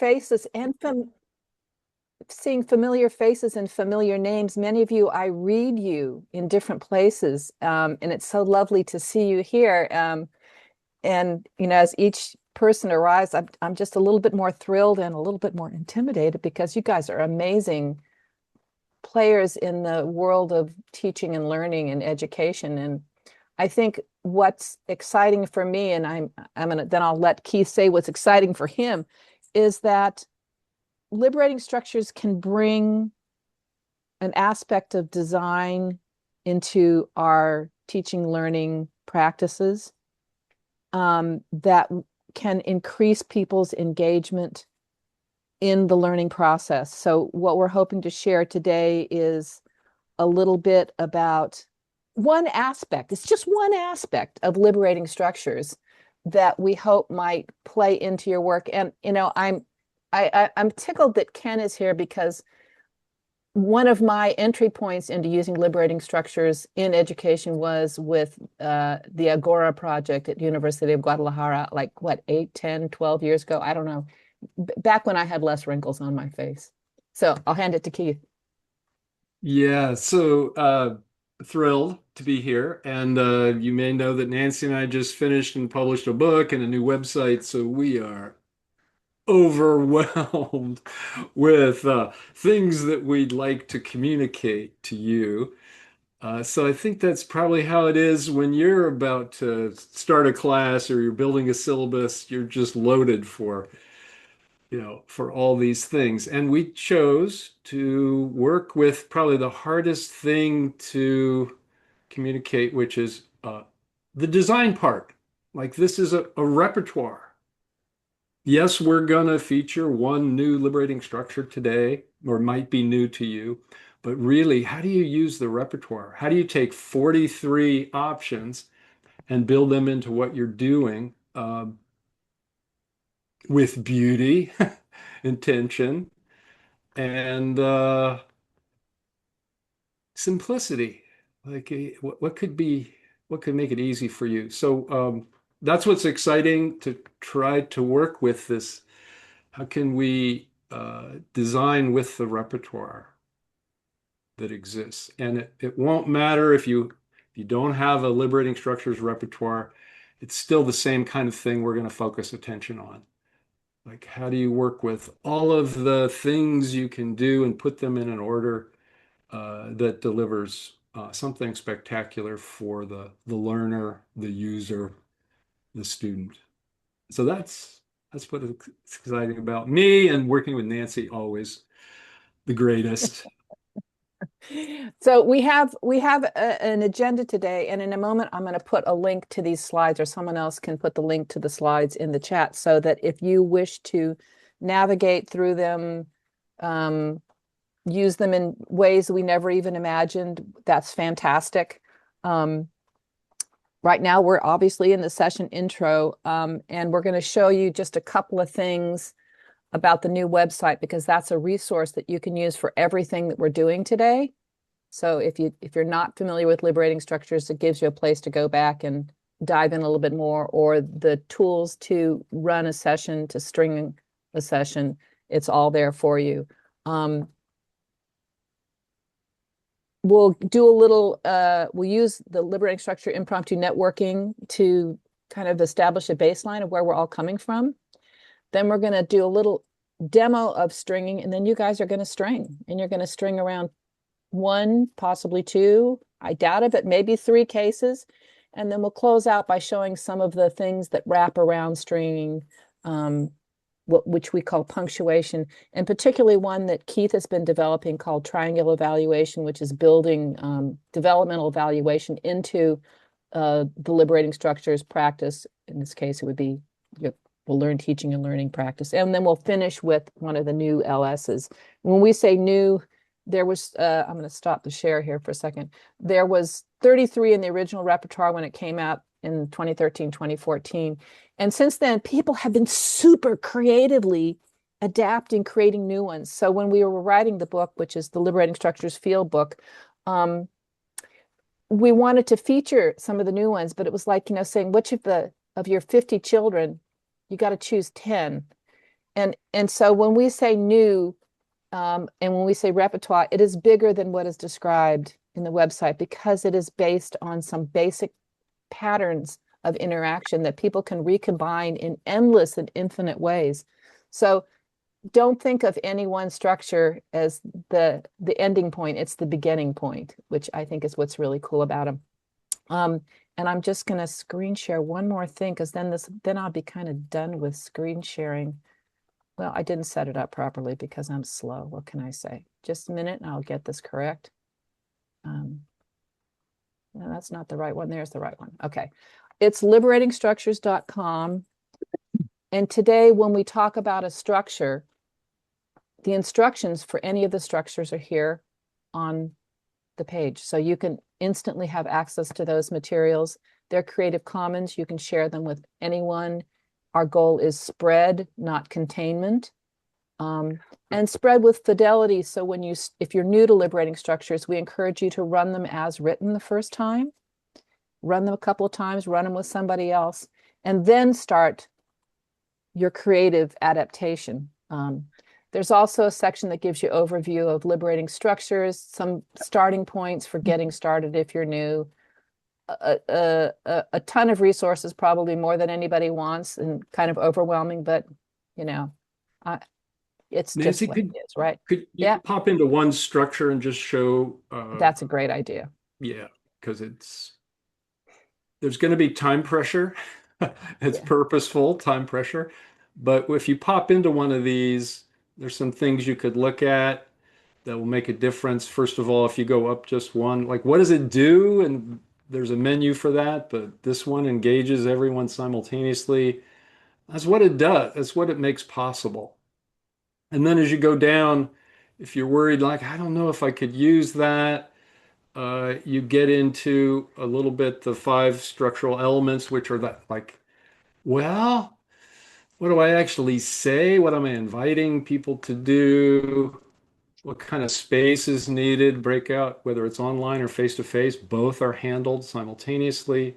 faces and seeing familiar faces and familiar names. Many of you, I read you in different places, and it's so lovely to see you here. And as each person arrives, I'm just a little bit more thrilled and a little bit more intimidated because you guys are amazing players in the world of teaching and learning and education. And I think what's exciting for me, and then I'll let Keith say what's exciting for him, is that Liberating Structures can bring an aspect of design into our teaching learning practices that can increase people's engagement in the learning process. So what we're hoping to share today is a little bit about one aspect. It's just one aspect of Liberating Structures that we hope might play into your work. And I'm tickled that Ken is here because one of my entry points into using Liberating Structures in education was with the Agora project at University of Guadalajara, like 8, 10, 12 years ago? I don't know. Back when I had less wrinkles on my face. So I'll hand it to Keith. Yeah, thrilled to be here. And you may know that Nancy and I just finished and published a book and a new website. So we are overwhelmed with things that we'd like to communicate to you. So I think that's probably how it is when you're about to start a class or you're building a syllabus, you're just loaded for all these things. And we chose to work with probably the hardest thing to communicate, which is the design part. Like this is a repertoire. Yes, we're going to feature one new liberating structure today, or might be new to you, but really, how do you use the repertoire? How do you take 43 options and build them into what you're doing with beauty, intention, and simplicity? Like, what could make it easy for you? So that's what's exciting to try to work with this. How can we design with the repertoire that exists? And it won't matter if you don't have a liberating structures repertoire, it's still the same kind of thing we're going to focus attention on. Like, how do you work with all of the things you can do and put them in an order that delivers something spectacular for the learner, the user, the student? So that's what is exciting about me, and working with Nancy, always the greatest. So we have an agenda today, and in a moment I'm going to put a link to these slides, or someone else can put the link to the slides in the chat, so that if you wish to navigate through them, use them in ways we never even imagined, that's fantastic. Right now we're obviously in the session intro, and we're going to show you just a couple of things about the new website, because that's a resource that you can use for everything that we're doing today. So if you're not familiar with Liberating Structures, it gives you a place to go back and dive in a little bit more, or the tools to run a session, to string a session. It's all there for you. We'll use the Liberating Structure impromptu networking to kind of establish a baseline of where we're all coming from. Then we're going to do a little demo of stringing, and then you guys are going to string, and you're going to string around 1, possibly 2. I doubt it, but maybe 3 cases. And then we'll close out by showing some of the things that wrap around stringing, which we call punctuation, and particularly one that Keith has been developing called triangle evaluation, which is building developmental evaluation into the Liberating Structures practice. In this case, it would be we'll learn teaching and learning practice. And then we'll finish with one of the new LSs. When we say new, there was, I'm going to stop the share here for a second. There was 33 in the original repertoire when it came out in 2013, 2014. And since then, people have been super creatively adapting, creating new ones. So when we were writing the book, which is the Liberating Structures Field Book, we wanted to feature some of the new ones, but it was like, saying, which of your 50 children, you got to choose 10. And so when we say new, and when we say repertoire, it is bigger than what is described in the website because it is based on some basic patterns of interaction that people can recombine in endless and infinite ways. So don't think of any one structure as the ending point. It's the beginning point, which I think is what's really cool about them. And I'm just going to screen share one more thing because then I'll be kind of done with screen sharing. Well, I didn't set it up properly because I'm slow. What can I say? Just a minute and I'll get this correct. No, that's not the right one. There's the right one. Okay. It's liberatingstructures.com. And today, when we talk about a structure, the instructions for any of the structures are here on the page. So you can instantly have access to those materials. They're Creative Commons. You can share them with anyone. Our goal is spread, not containment. And spread with fidelity. So if you're new to liberating structures, we encourage you to run them as written the first time, run them a couple of times, run them with somebody else, and then start your creative adaptation. There's also a section that gives you overview of liberating structures, some starting points for getting started if you're new, a ton of resources, probably more than anybody wants and kind of overwhelming, but it's just Nancy, what it is, right? could you Yeah, pop into one structure and just show, that's a great idea. yeah, because there's going to be time pressure. It's Yeah. purposeful time pressure. But if you pop into one of these, there's some things you could look at that will make a difference. First of all, if you go up just one, like what does it do? And there's a menu for that, but this one engages everyone simultaneously. That's what it does. That's what it makes possible. And then as you go down, if you're worried, like, I don't know if I could use that, you get into a little bit the five structural elements, which are that, like, well, what do I actually say? What am I inviting people to do? What kind of space is needed? Breakout, whether it's online or face to face, both are handled simultaneously.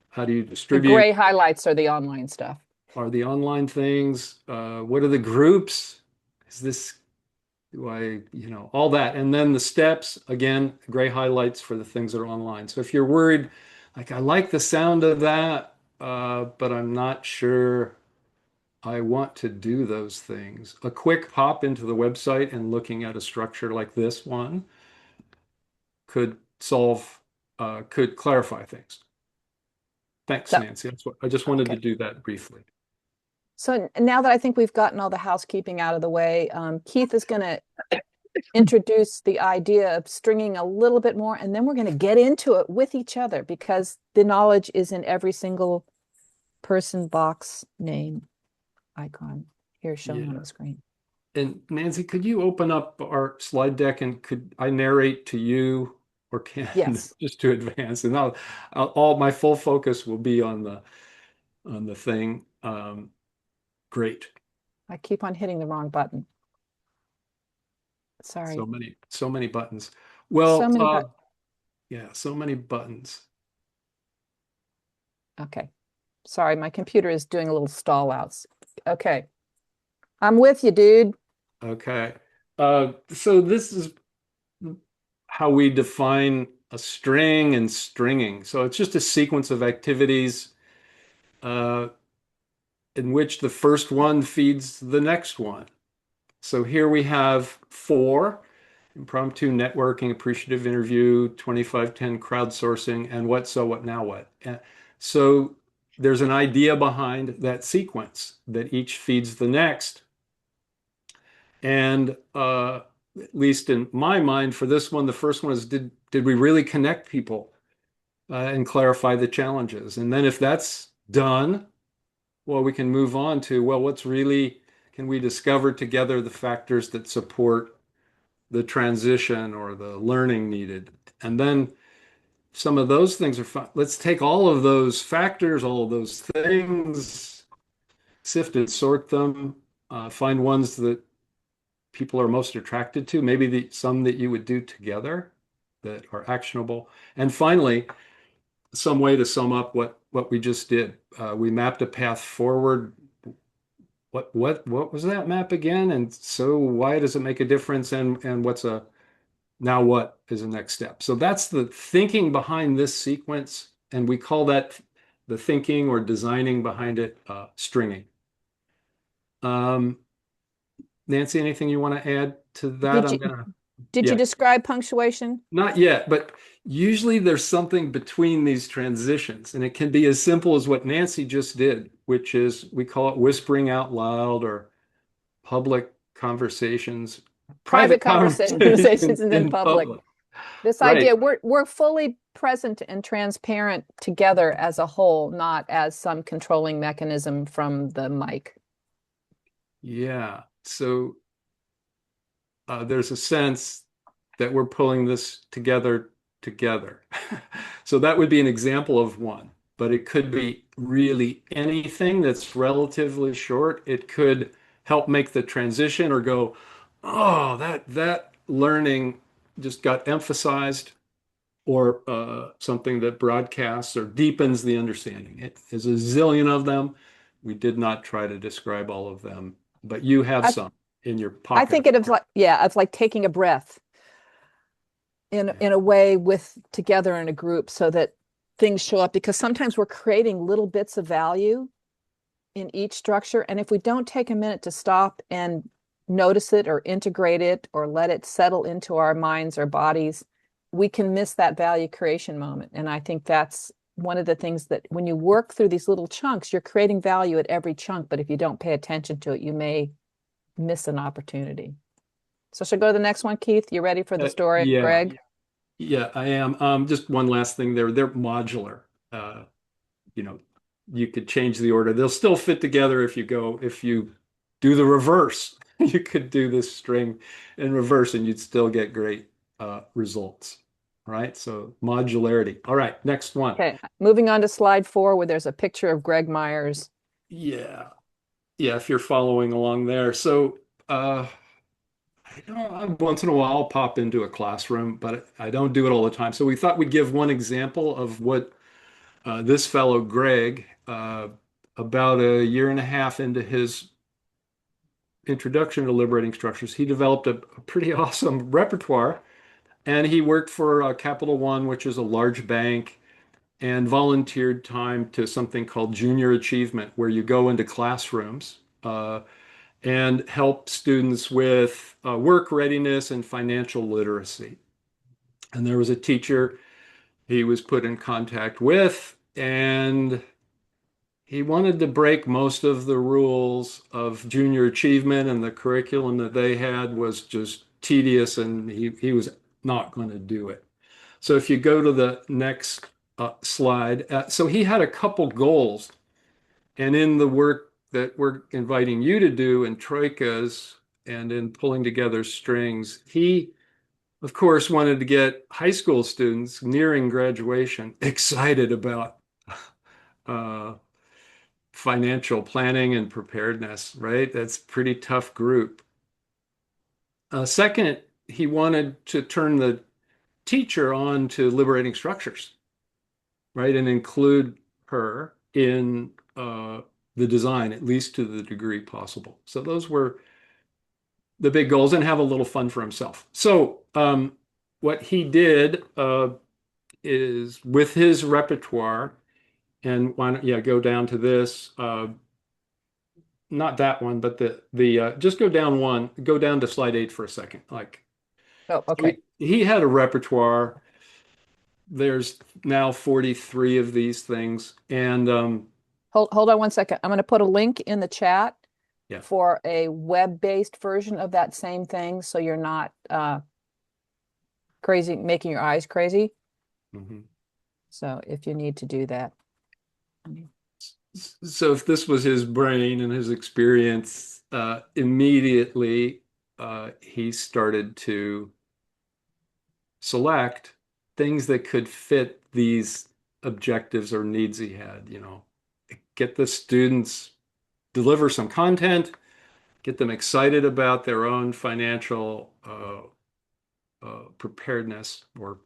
How do you The distribute? gray highlights are the online stuff. Are the online things? What are the groups? Is this, do I, all that. And then the steps, again, gray highlights for the things that are online. So if you're worried, like, I like the sound of that, but I'm not sure I want to do those things. A quick hop into the website and looking at a structure like this one could could clarify things. Thanks, So, Nancy. That's what I just wanted to okay. do that briefly. So now that I think we've gotten all the housekeeping out of the way, Keith is going to introduce the idea of stringing a little bit more, and then we're going to get into it with each other because the knowledge is in every single person, box, name, icon here shown on Yeah. the screen. And Nancy, could you open up our slide deck and could I narrate to you or can Yes, just to advance? And all my full focus will be on the thing. Great. I keep on hitting the wrong button. Sorry. So many buttons. So Well, many buttons. yeah, so many buttons. Okay. Sorry, my computer is doing a little stall outs. Okay. I'm with you, dude. Okay. So this is how we define a string and stringing. So it's just a sequence of activities uh, in which the first one feeds the next one. So here we have four: impromptu networking, appreciative interview, 2510 crowdsourcing, and what, so, what, now what. So there's an idea behind that sequence that each feeds the next. And at least in my mind, for this one, the first one is did we really connect people and clarify the challenges? And then if that's done, well, we can move on to, well, what's really, can we discover together the factors that support the transition or the learning needed? And then some of those things are fun. Let's take all of those factors, all of those things, sift and sort them, find ones that people are most attracted to, maybe some that you would do together that are actionable. And finally, some way to sum up what we just did. We mapped a path forward what was that map again? And so why does it make a difference? And what's a now what is the next step? So that's the thinking behind this sequence, and we call that the thinking or designing behind it stringing. Um, Nancy, anything you want to add to that? Did I'm you gonna, did you yeah, describe punctuation? not yet, but usually there's something between these transitions, and it can be as simple as what Nancy just did, which is we call it whispering out loud or public conversations, Private private conversations conversations and then in public. public. This Right. idea we're fully present and transparent together as a whole, not as some controlling mechanism from the mic. Yeah. So there's a sense that we're pulling this together. So that would be an example of one, but it could be really anything that's relatively short. It could help make the transition or go, oh, that learning just got emphasized, or something that broadcasts or deepens the understanding. It is a zillion of them. We did not try to describe all of them, but you have I some in your I pocket. think it is like, yeah, it's like taking a breath Yeah. in a way with together in a group so that things show up, because sometimes we're creating little bits of value in each structure. And if we don't take a minute to stop and notice it or integrate it or let it settle into our minds or bodies, we can miss that value creation moment. And I think that's one of the things that when you work through these little chunks, you're creating value at every chunk. But if you don't pay attention to it, you may miss an opportunity. So should I go to the next one, Keith? You ready for the story of Yeah, Greg? yeah, I am. Just one last thing there. They're modular. Uh, you know, you could change the order. They'll still fit together if you do the reverse. You could do this string in reverse and you'd still get great results. Right? So modularity. All right, next one. Okay, moving on to slide 4, where there's a picture of Greg Myers. Yeah. Yeah, if you're following along there. So once in a while I'll pop into a classroom, but I don't do it all the time. So we thought we'd give one example of what this fellow, Greg, about a year and a half into his introduction to liberating structures, he developed a pretty awesome repertoire. And he worked for Capital One, which is a large bank, and volunteered time to something called Junior Achievement, where you go into classrooms and help students with work readiness and financial literacy. And there was a teacher he was put in contact with, and he wanted to break most of the rules of junior achievement, and the curriculum that they had was just tedious, and he was not going to do it. So if you go to the next slide, so he had a couple goals, and in the work that we're inviting you to do in troikas and in pulling together strings, he, of course, wanted to get high school students nearing graduation excited about uh, financial planning and preparedness, right? That's a pretty tough group. Second, he wanted to turn the teacher on to liberating structures, right? And include her in the design, at least to the degree possible. So those were the big goals, and have a little fun for himself. So what he did is with his repertoire, and why don't, yeah, go down to this. Not that one, but the just go down one, go down to slide 8 for a second. Like Oh, so okay. he had a repertoire. There's now 43 of these things, and Hold on one second. I'm going to put a link in the chat yeah, for a web-based version of that same thing, so you're not crazy, making your eyes crazy. mhm. So if you need to do that. So if this was his brain and his experience, immediately he started to select things that could fit these objectives or needs he had, get the students, deliver some content, get them excited about their own financial preparedness, or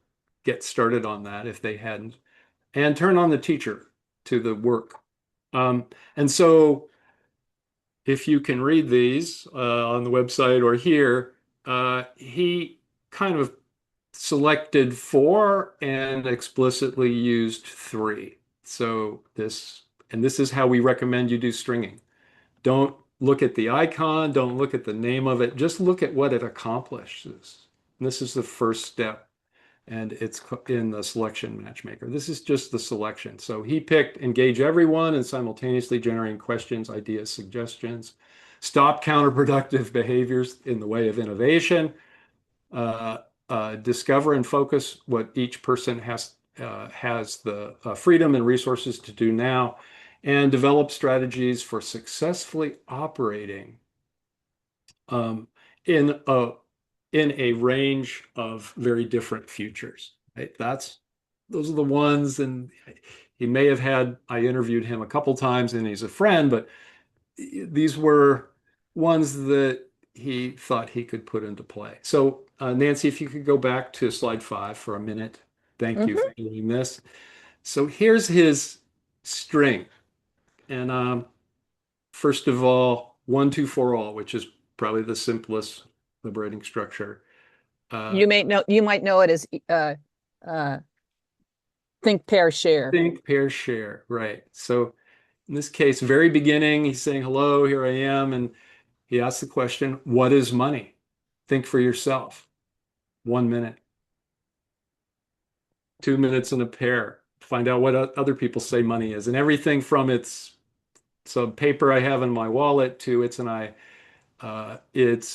get started on that if they hadn't, and turn on the teacher to the work. And so if you can read these on the website or here, he kind of selected four and explicitly used three. So this is how we recommend you do stringing. Don't look at the icon, don't look at the name of it, just look at what it accomplishes. And this is the first step, and it's in the selection matchmaker. This is just the selection. So he picked engage everyone and simultaneously generating questions, ideas, suggestions, stop counterproductive behaviors in the way of innovation, uh, discover and focus what each person has the freedom and resources to do now, and develop strategies for successfully operating um, in a in a range of very different futures. Right? Those are the ones, and he may have had. I interviewed him a couple times, and he's a friend, but these were ones that he thought he could put into play. So, Nancy, if you could go back to slide 5 for a minute. Thank you Hmm. for doing this. So here's his string. And first of all, 1, 2, 4, all, which is probably the simplest liberating structure. Uh, You might know it as uh, think, pair, share. think, pair, share. Right. So in this case, very beginning, he's saying, hello, here I am. And he asks the question, what is money? Think for yourself. 1 minute, 2 minutes in a pair. Find out what other people say money is. And everything from it's some paper I have in my wallet to it's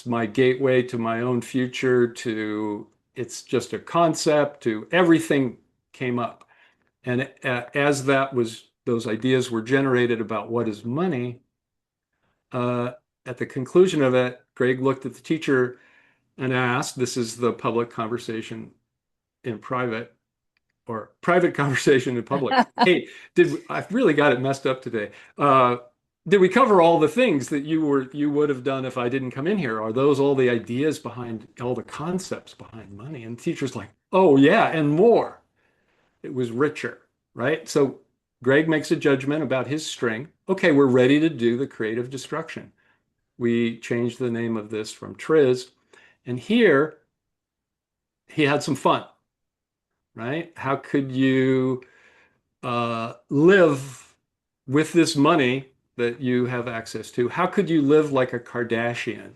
my gateway to my own future to it's just a concept to everything came up. And as those ideas were generated about what is money, uh, at the conclusion of it, Greg looked at the teacher and asked, this is the public conversation in private or private conversation in public. Hey, I've really got it messed up today. Did we cover all the things that you would have done if I didn't come in here? Are those all the ideas behind all the concepts behind money? And the teacher's like, oh yeah, and more. It was richer, right? So Greg makes a judgment about his string. Okay, we're ready to do the creative destruction. We changed the name of this from Triz. And here he had some fun, right? How could you live with this money that you have access to? How could you live like a Kardashian?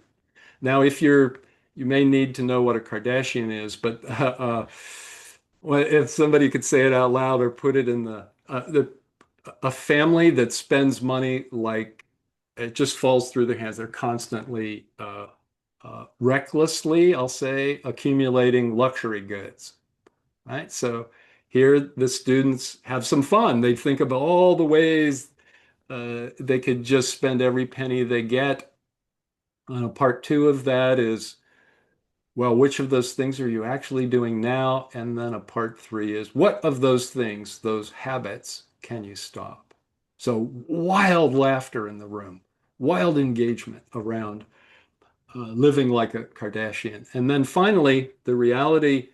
Now, you may need to know what a Kardashian is, but if somebody could say it out loud or put it in a family that spends money like it just falls through their hands. They're constantly, recklessly, I'll say, accumulating luxury goods, right? So here the students have some fun. They think about all the ways they could just spend every penny they get. Part two of that is, well, which of those things are you actually doing now? And then a part three is, what of those things, those habits, can you stop? So wild laughter in the room, wild engagement around living like a Kardashian. And then finally, the reality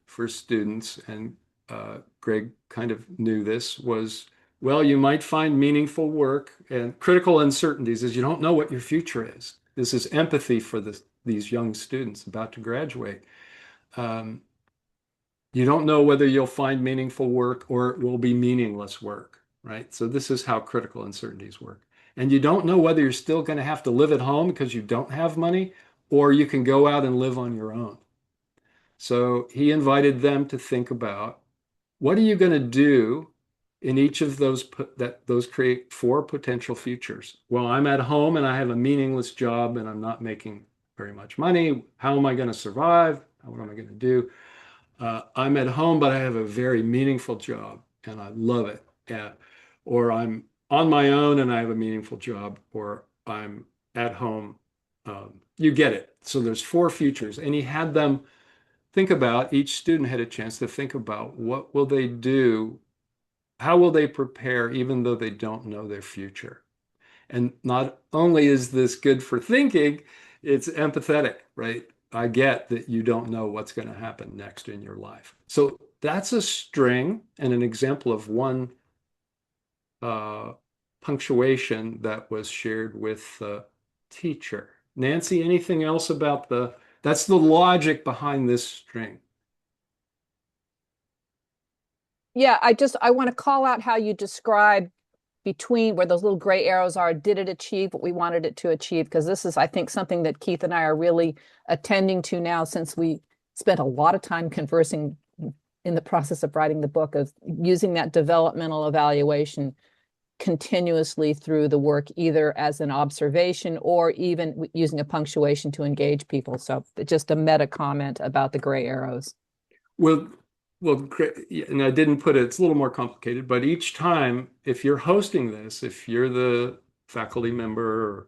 for students, and Greg kind of knew this, was, well, you might find meaningful work and critical uncertainties is you don't know what your future is. This is empathy for these young students about to graduate. Um, you don't know whether you'll find meaningful work or it will be meaningless work, right? So this is how critical uncertainties work. And you don't know whether you're still going to have to live at home because you don't have money, or you can go out and live on your own. So he invited them to think about what are you going to do in each of those create four potential futures. Well, I'm at home and I have a meaningless job and I'm not making very much money. How am I going to survive? What am I going to do? I'm at home, but I have a very meaningful job and I love it. Or I'm on my own and I have a meaningful job, or I'm at home. You get it. So there's four futures, and he had them think about, each student had a chance to think about what will they do? How will they prepare even though they don't know their future? And not only is this good for thinking, it's empathetic, right? I get that you don't know what's going to happen next in your life. So that's a string and an example of one punctuation that was shared with the teacher. Nancy, anything else about that's the logic behind this string. Yeah, I want to call out how you describe between where those little gray arrows are. Did it achieve what we wanted it to achieve? Because this is, I think, something that Keith and I are really attending to now, since we spent a lot of time conversing in the process of writing the book, of using that developmental evaluation continuously through the work, either as an observation or even using a punctuation to engage people. So just a meta comment about the gray arrows. Well, well, and I didn't put it, it's a little more complicated, but each time, if you're hosting this, if you're the faculty member, or,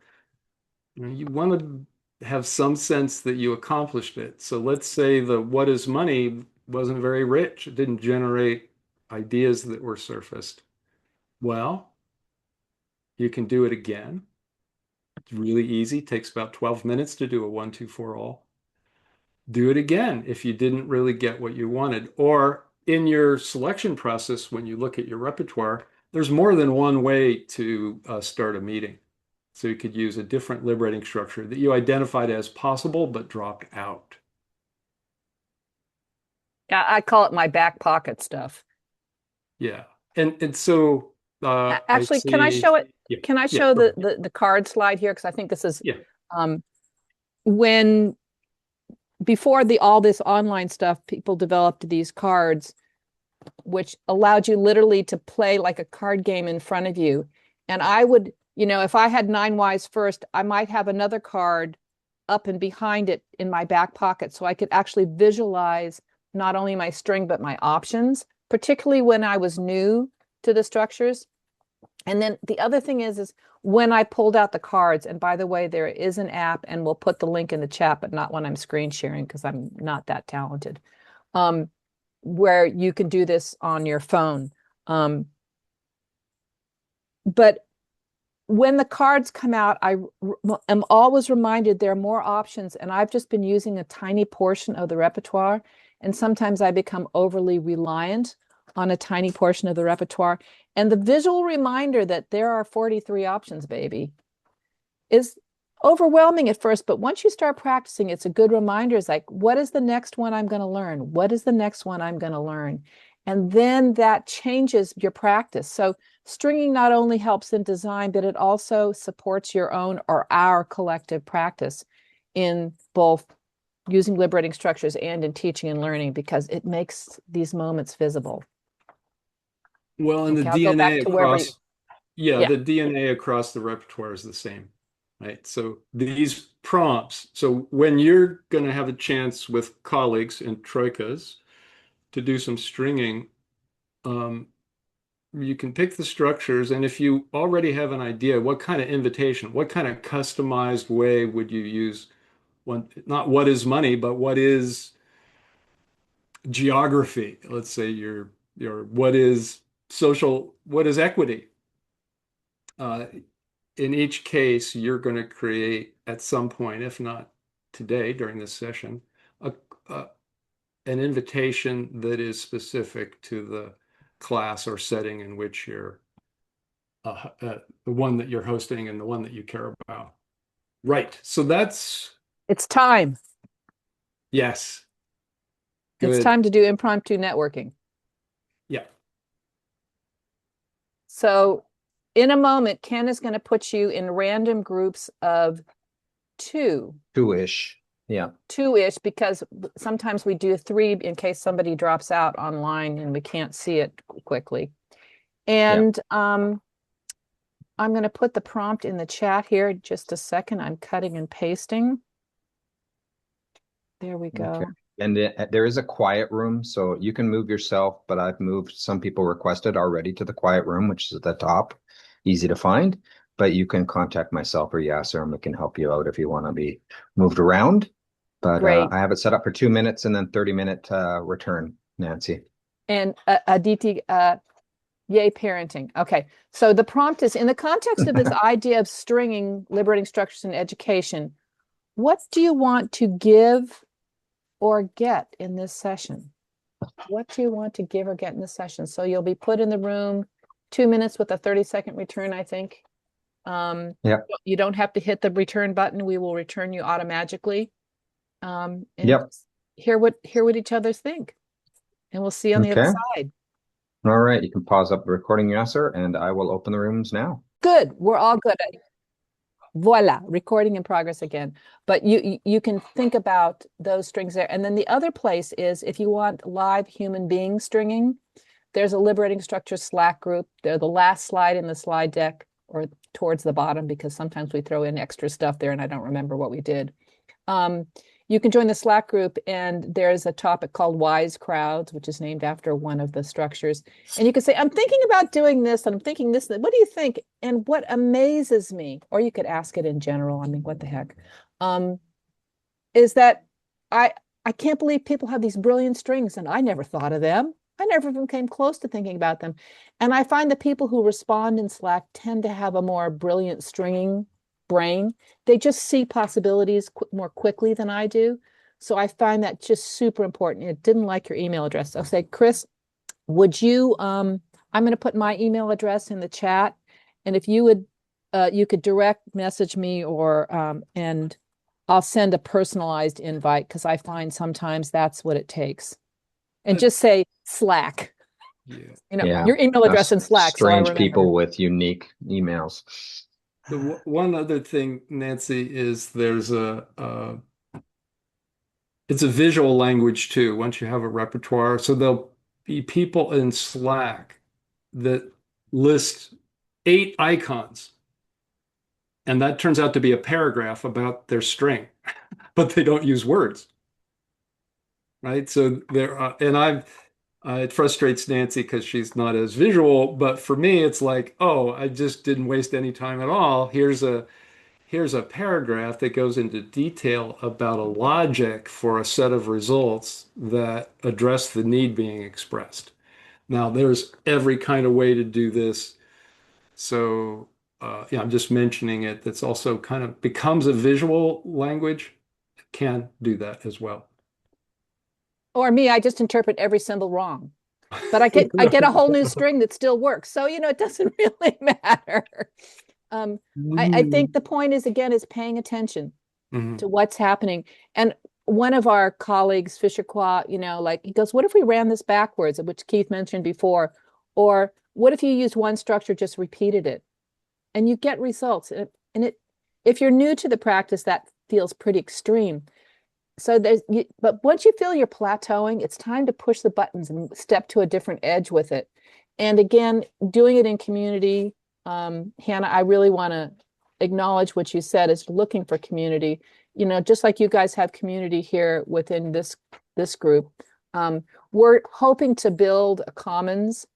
you want to have some sense that you accomplished it. So let's say the what is money wasn't very rich. It didn't generate ideas that were surfaced. Well, you can do it again. It's really easy. It takes about 12 minutes to do a 1, 2, 4 all. Do it again if you didn't really get what you wanted. Or in your selection process, when you look at your repertoire, there's more than one way to start a meeting. So you could use a different liberating structure that you identified as possible but dropped out. Yeah, I call it my back pocket stuff. Yeah. And so I Actually, can I see. show it? Yeah. Can I Yeah. show Go ahead. the card slide here? Because I think this is Yeah. um, when before all this online stuff, people developed these cards which allowed you literally to play like a card game in front of you. And I would, if I had 9 Ys first, I might have another card up and behind it in my back pocket, so I could actually visualize not only my string but my options, particularly when I was new to the structures. And then the other thing is when I pulled out the cards, and by the way, there is an app, and we'll put the link in the chat, but not when I'm screen sharing because I'm not that talented, where you can do this on your phone. But when the cards come out, I am always reminded there are more options, and I've just been using a tiny portion of the repertoire. And sometimes I become overly reliant on a tiny portion of the repertoire. And the visual reminder that there are 43 options, baby, is overwhelming at first. But once you start practicing, it's a good reminder. It's like, what is the next one I'm going to learn? What is the next one I'm going to learn? And then that changes your practice. So stringing not only helps in design, but it also supports your own or our collective practice in both using liberating structures and in teaching and learning, because it makes these moments visible. Well, and the Okay, I'll go back DNA to wherever you, across, yeah, yeah. the DNA across the repertoire is the same, right? So these prompts, so when you're going to have a chance with colleagues in troikas to do some stringing, um, you can pick the structures, and if you already have an idea, what kind of invitation, what kind of customized way would you use? One, not what is money, but what is geography? Let's say your what is social, what is equity? Uh, in each case, you're going to create at some point, if not today during this session, a, a, an invitation that is specific to the class or setting in which you're the one that you're hosting and the one that you care about. Right. So that's, It's time. yes, It's good. time to do impromptu networking. Yeah. So in a moment, Ken is going to put you in random groups of two, Two-ish. Yeah. two-ish, because sometimes we do three in case somebody drops out online and we can't see it quickly. And I'm going to put the prompt in the chat here. Just a second. I'm cutting and pasting. There we go. Okay. And there is a quiet room, so you can move yourself, but I've moved some people requested already to the quiet room, which is at the top, easy to find. But you can contact myself or Yasser, and we can help you out if you want to be moved around. But Great. I have it set up for 2 minutes and then 30-minute return, Nancy. And Aditi, yay, parenting. Okay. So the prompt is in the context of this idea of stringing, liberating structures in education. What do you want to give or get in this session? What do you want to give or get in this session? So you'll be put in the room 2 minutes with a 30-second return, I think. Yep. You don't have to hit the return button. We will return you automatically. And Yep. hear what each other's think. And we'll see you on the other Okay. side. All right. You can pause up the recording, Yasser, and I will open the rooms now. Good. We're all good. Voila, recording in progress again. But you can think about those strings there. And then the other place is if you want live human being stringing, there's a Liberating Structures Slack group. They're the last slide in the slide deck, or towards the bottom, because sometimes we throw in extra stuff there and I don't remember what we did. You can join the Slack group, and there's a topic called Wise Crowds, which is named after one of the structures. And you can say, I'm thinking about doing this, and I'm thinking this. What do you think? And what amazes me, or you could ask it in general, I mean, what the heck, is that I can't believe people have these brilliant strings, and I never thought of them. I never even came close to thinking about them. And I find the people who respond in Slack tend to have a more brilliant stringing brain. They just see possibilities more quickly than I do. So I find that just super important. It didn't like your email address. I'll say, Chris, would you, I'm going to put my email address in the chat. And if you would, you could direct message me, or, and I'll send a personalized invite, because I find sometimes that's what it takes. And just say Slack. Yeah. Your email address in Slack. Strange so people with unique emails. One other thing, Nancy, is there's it's a visual language too, once you have a repertoire. So there'll be people in Slack that list 8 icons, and that turns out to be a paragraph about their string, but they don't use words. Right? So there, and it frustrates Nancy because she's not as visual, but for me, it's like, oh, I just didn't waste any time at all. Here's a paragraph that goes into detail about a logic for a set of results that address the need being expressed. Now, there's every kind of way to do this. So, yeah, I'm just mentioning it. That's also kind of becomes a visual language. It can do that as well. Or me, I just interpret every symbol wrong. But I get a whole new string that still works. So, it doesn't really matter. I think the point is, again, is paying attention to what's happening. And one of our colleagues, Fisher Qua, he goes, what if we ran this backwards, which Keith mentioned before? Or what if you used one structure, just repeated it? And you get results. And if you're new to the practice, that feels pretty extreme. So but once you feel you're plateauing, it's time to push the buttons and step to a different edge with it. And again, doing it in community, Hannah, I really want to acknowledge what you said, is looking for community. Just like you guys have community here within this group, we're hoping to build a commons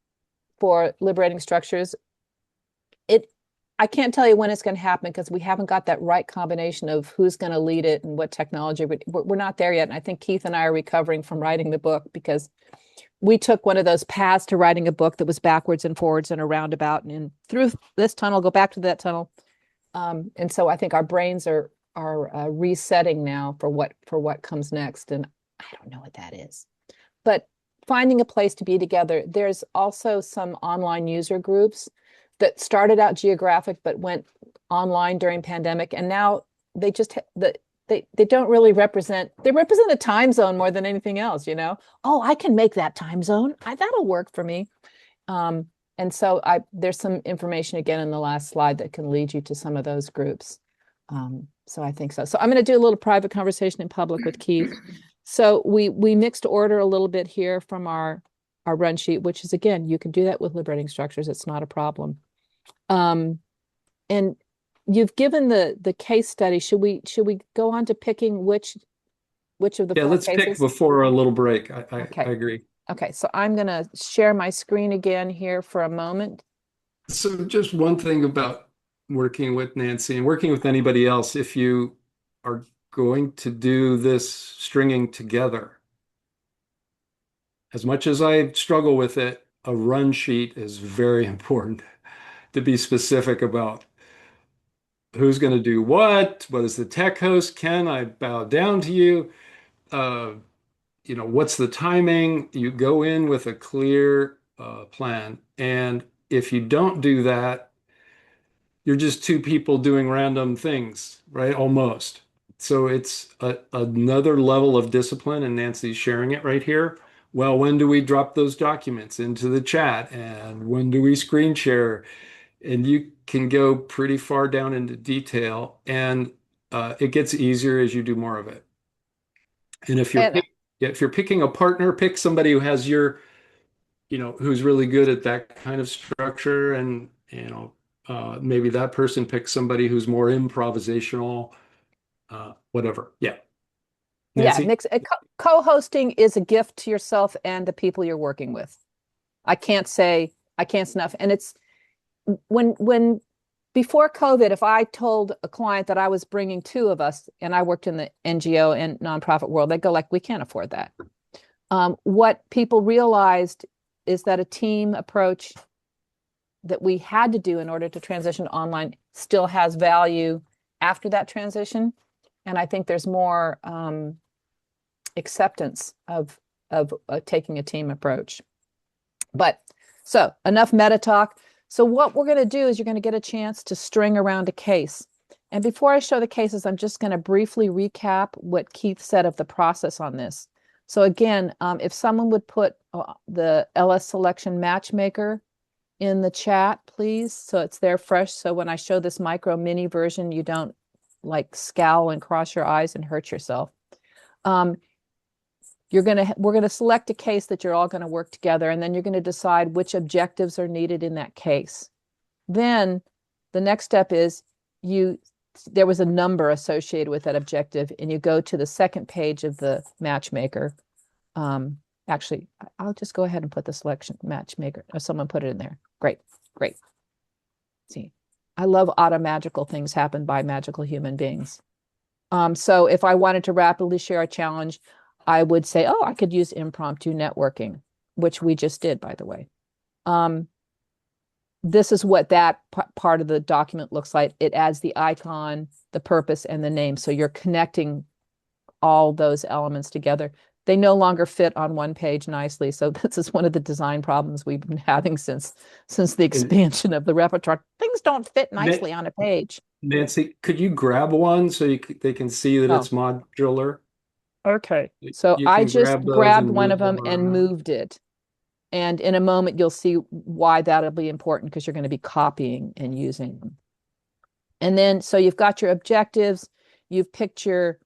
for Liberating Structures. I can't tell you when it's going to happen, because we haven't got that right combination of who's going to lead it and what technology. We're not there yet. And I think Keith and I are recovering from writing the book, because we took one of those paths to writing a book that was backwards and forwards and a roundabout, and through this tunnel, go back to that tunnel. And so I think our brains are resetting now for what comes next. And I don't know what that is, but finding a place to be together. There's also some online user groups that started out geographic but went online during pandemic, and now they just they don't really represent. They represent a time zone more than anything else. Oh, I can make that time zone. That'll work for me. And so there's some information again in the last slide that can lead you to some of those groups. So I think so. So I'm going to do a little private conversation in public with Keith. So we mixed order a little bit here from our run sheet, which is, again, you can do that with Liberating Structures. It's not a problem. And you've given the case study. Should we go on to picking which of the four let's cases? pick before a little break. I agree. Okay, so I'm going to share my screen again here for a moment. So just one thing about working with Nancy and working with anybody else, if you are going to do this stringing together, as much as I struggle with it, a run sheet is very important to be specific about who's going to do what is the tech host? Can I bow down to you? What's the timing? You go in with a clear plan. And if you don't do that, you're just two people doing random things, right? Almost. So it's another level of discipline, and Nancy's sharing it right here. Well, when do we drop those documents into the chat? And when do we screen share? And you can go pretty far down into detail, and it gets easier as you do more of it. And And if you're picking a partner, pick somebody who has your, who's really good at that kind of structure, and maybe that person picks somebody who's more improvisational, whatever. Yeah, yeah, Nancy. co-hosting is a gift to yourself and the people you're working with. I can't enough. And it's when before COVID, if I told a client that I was bringing two of us, and I worked in the NGO and nonprofit world, they'd go like, we can't afford that. What people realized is that a team approach that we had to do in order to transition online still has value after that transition. And I think there's more acceptance of taking a team approach. But so enough meta talk. So what we're going to do is you're going to get a chance to string around a case. And before I show the cases, I'm just going to briefly recap what Keith said of the process on this. So again, if someone would put the LS selection matchmaker in the chat, please, so it's there fresh. So when I show this micro mini version, you don't like scowl and cross your eyes and hurt yourself. We're going to select a case that you're all going to work together, and then you're going to decide which objectives are needed in that case. Then the next step is there was a number associated with that objective, and you go to the second page of the matchmaker. Actually, I'll just go ahead and put the selection matchmaker. Oh, someone put it in there. Great. See, I love magical things happen by magical human beings. So if I wanted to rapidly share a challenge, I would say, I could use impromptu networking, which we just did, by the way. This is what that part of the document looks like. It adds the icon, the purpose, and the name. So you're connecting all those elements together. They no longer fit on one page nicely. So this is one of the design problems we've been having since the expansion of the repertoire. Things don't fit nicely on a page. Nancy, could you grab one so they can see that it's modular? Okay. So I just grabbed one of them and moved it. And in a moment, you'll see why that'll be important, because you're going to be copying and using them. And then, so you've got your objectives, you've picked your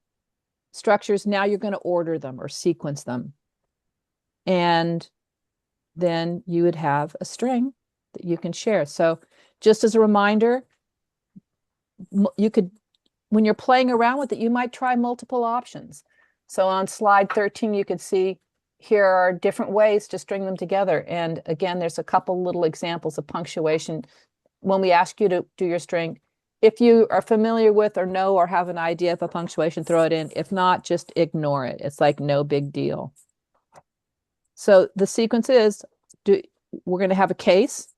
structures. Now you're going to order them or sequence them. And then you would have a string that you can share. So just as a reminder, you could, when you're playing around with it, you might try multiple options. So on slide 13, you can see here are different ways to string them together. And again, there's a couple little examples of punctuation. When we ask you to do your string, if you are familiar with or know or have an idea of a punctuation, throw it in. If not, just ignore it. It's like no big deal. So the sequence is, we're going to have a case.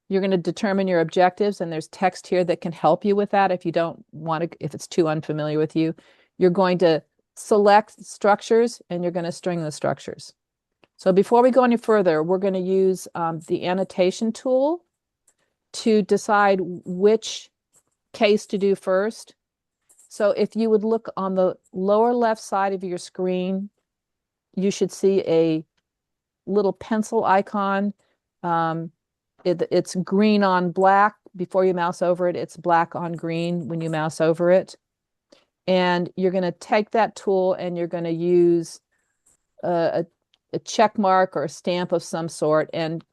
You're going to determine your objectives, and there's text here that can help you with that if you don't want to, if it's too unfamiliar with you. You're going to select structures, and you're going to string the structures. So before we go any further, we're going to use the annotation tool to decide which case to do first. So if you would look on the lower left side of your screen, you should see a little pencil icon. It's green on black before you mouse over it. It's black on green when you mouse over it. And you're going to take that tool and you're going to use a check mark or a stamp of some sort and,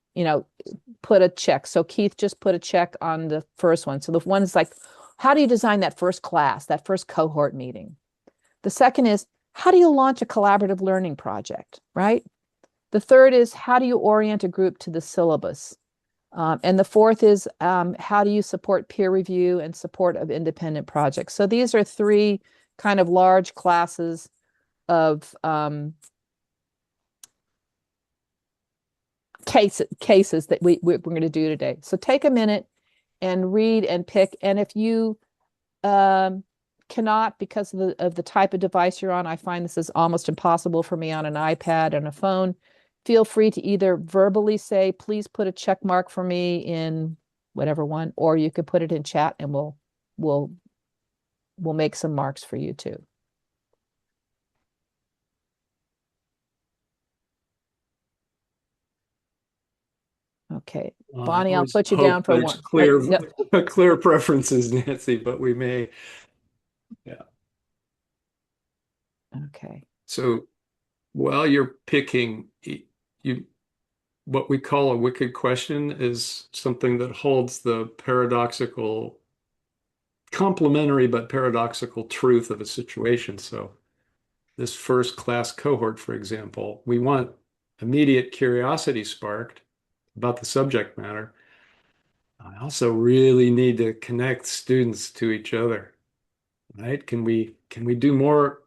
put a check. So Keith just put a check on the first one. So the one is like, how do you design that first class, that first cohort meeting? The second is, how do you launch a collaborative learning project, right? The third is, how do you orient a group to the syllabus? And the fourth is, how do you support peer review and support of independent projects? So these are three kind of large classes of cases that we're going to do today. So take a minute and read and pick. And if you cannot, because of the type of device you're on, I find this is almost impossible for me on an iPad and a phone. If feel free to either verbally say, please put a check mark for me in whatever one, or you could put it in chat and we'll make some marks for you too. Okay, Bonnie, I'll put you down for one. Clear, No. clear preferences, Nancy, but we may. Yeah. Okay. So while you're picking, what we call a wicked question is something that holds the paradoxical, complementary but paradoxical truth of a situation. So this first class cohort, for example, we want immediate curiosity sparked about the subject matter. I also really need to connect students to each other, right? Can we do more?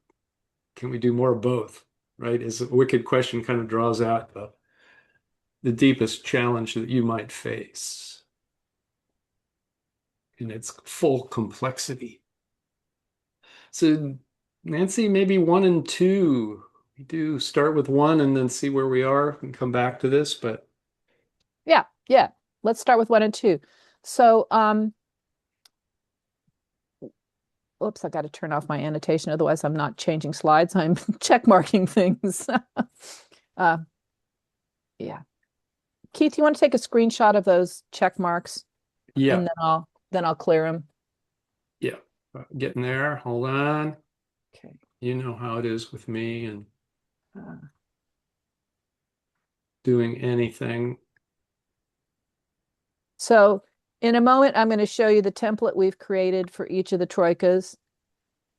Can we do more of both? Right? Is a wicked question kind of draws out the deepest challenge that you might face in its full complexity. So, Nancy, maybe 1 and 2. We do start with 1 and then see where we are and come back to this, but yeah. Let's start with 1 and 2. So, oops, I got to turn off my annotation. Otherwise, I'm not changing slides. I'm check marking things. Yeah. Keith, you want to take a screenshot of those check marks? yeah, And then I'll clear them. yeah. Getting there. Hold on. Okay. You know how it is with me and Uh, doing anything. So in a moment, I'm going to show you the template we've created for each of the troikas.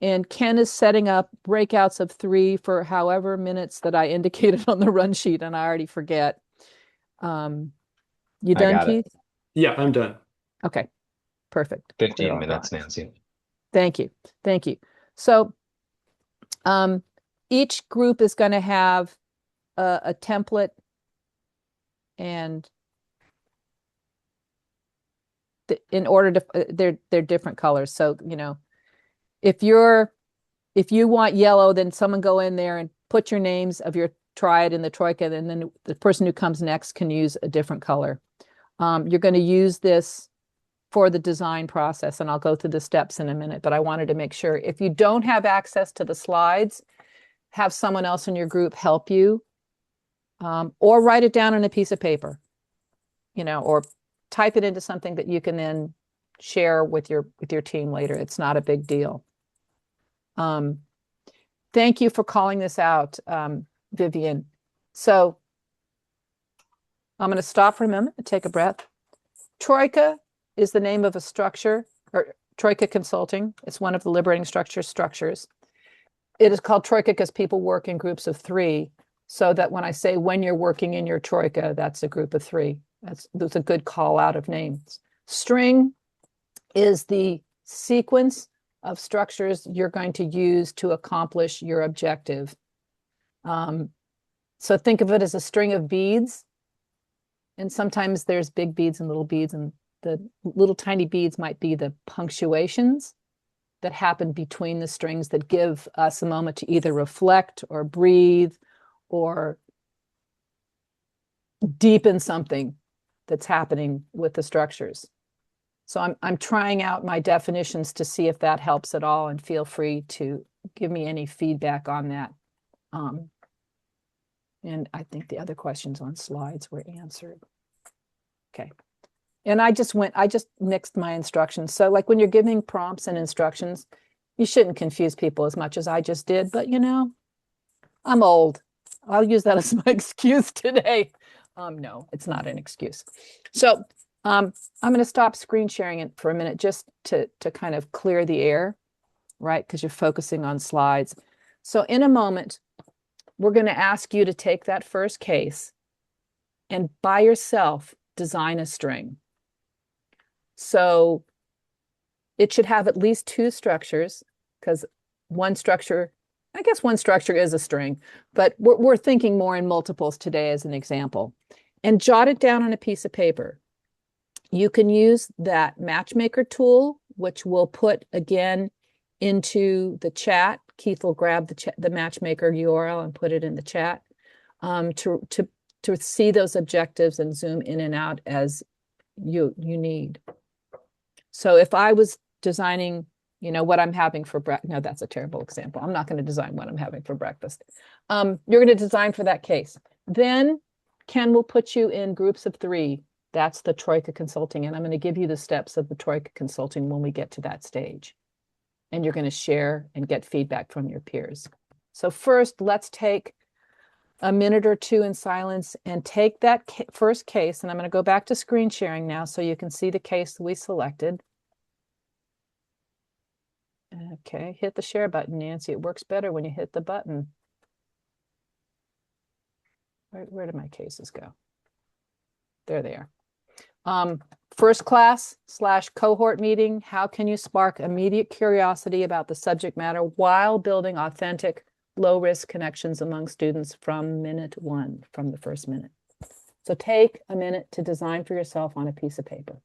And Ken is setting up breakouts of 3 for however minutes that I indicated on the run sheet, and I already forget. You done, Keith? Yeah, I'm done. Okay, perfect. 15 minutes, Nancy. Thank you. Thank you. So each group is going to have a template, and in order to they're different colors. So, if you want yellow, then someone go in there and put your names of your triad in the troika, and then the person who comes next can use a different color. You're going to use this for the design process, and I'll go through the steps in a minute, but I wanted to make sure if you don't have access to the slides, have someone else in your group help you, or write it down on a piece of paper, or type it into something that you can then share with your team later. It's not a big deal. Thank you for calling this out, Vivian. So I'm going to stop for a moment and take a breath. Troika is the name of a structure, or Troika Consulting. It's one of the Liberating Structures. It is called Troika because people work in groups of 3, so that when I say when you're working in your Troika, that's a group of 3. That's a good call out of names. String is the sequence of structures you're going to use to accomplish your objective. So think of it as a string of beads. And sometimes there's big beads and little beads, and the little tiny beads might be the punctuations that happen between the strings that give us a moment to either reflect or breathe or deepen something that's happening with the structures. So I'm trying out my definitions to see if that helps at all, and feel free to give me any feedback on that. And I think the other questions on slides were answered. Okay. And I just mixed my instructions. So like when you're giving prompts and instructions, you shouldn't confuse people as much as I just did, but I'm old. I'll use that as my excuse today. No, it's not an excuse. So I'm going to stop screen sharing it for a minute just to kind of clear the air, right? Because you're focusing on slides. So in a moment, we're going to ask you to take that first case and by yourself design a string. So it should have at least 2 structures, because one structure is a string, but we're thinking more in multiples today as an example. And jot it down on a piece of paper. You can use that matchmaker tool, which we'll put again into the chat. Keith will grab the matchmaker URL and put it in the chat, to see those objectives and zoom in and out as you need. So if I was designing, what I'm having for breakfast, no, that's a terrible example. I'm not going to design what I'm having for breakfast. You're going to design for that case. Then Ken will put you in groups of 3. That's the Troika Consulting. And I'm going to give you the steps of the Troika Consulting when we get to that stage. And you're going to share and get feedback from your peers. So first, let's take a minute or 2 in silence and take that first case. And I'm going to go back to screen sharing now so you can see the case we selected. Okay, hit the share button, Nancy. It works better when you hit the button. Where did my cases go? There they are. First class / cohort meeting. How can you spark immediate curiosity about the subject matter while building authentic, low-risk connections among students from minute 1, from the first minute? So take a minute to design for yourself on a piece of paper.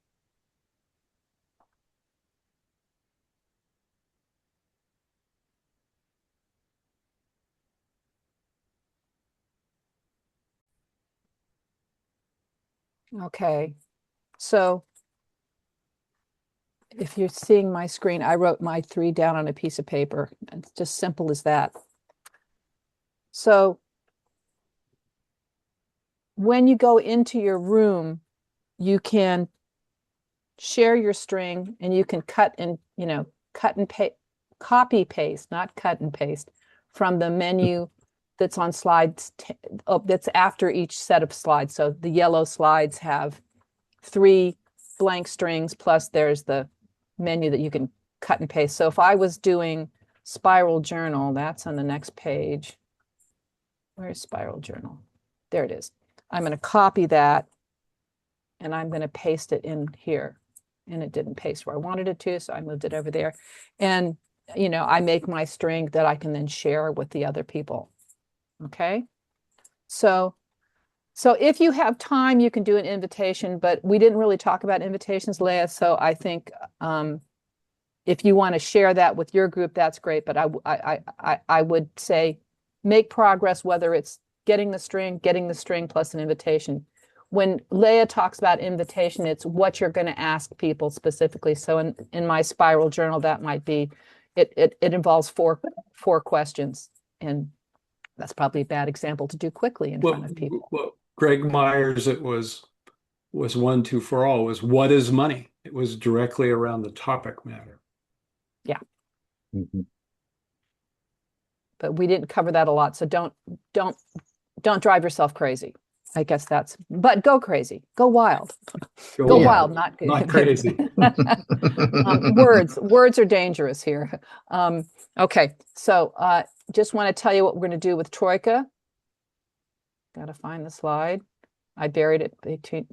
Okay, so if you're seeing my screen, I wrote my 3 down on a piece of paper. It's just simple as that. So when you go into your room, you can share your string and you can cut and paste, copy paste, not cut and paste, from the menu that's on slides, that's after each set of slides. So the yellow slides have 3 blank strings, plus there's the menu that you can cut and paste. So if I was doing spiral journal, that's on the next page. Where's spiral journal? There it is. I'm going to copy that and I'm going to paste it in here. And it didn't paste where I wanted it to, so I moved it over there. And, I make my string that I can then share with the other people. Okay? So if you have time, you can do an invitation, but we didn't really talk about invitations, Leah. So I think if you want to share that with your group, that's great. But I would say make progress, whether it's getting the string plus an invitation. When Leah talks about invitation, it's what you're going to ask people specifically. So in my spiral journal, that might be, it involves four questions. And that's probably a bad example to do quickly in front of people. Well, Greg Myers, it was 1, 2 for all, was what is money? It was directly around the topic matter. Yeah. Mm-hmm. But we didn't cover that a lot. So don't drive yourself crazy. I guess but go crazy, go wild, go wild, not crazy. Words are dangerous here. Okay, so just want to tell you what we're going to do with Troika. Got to find the slide. I buried it between.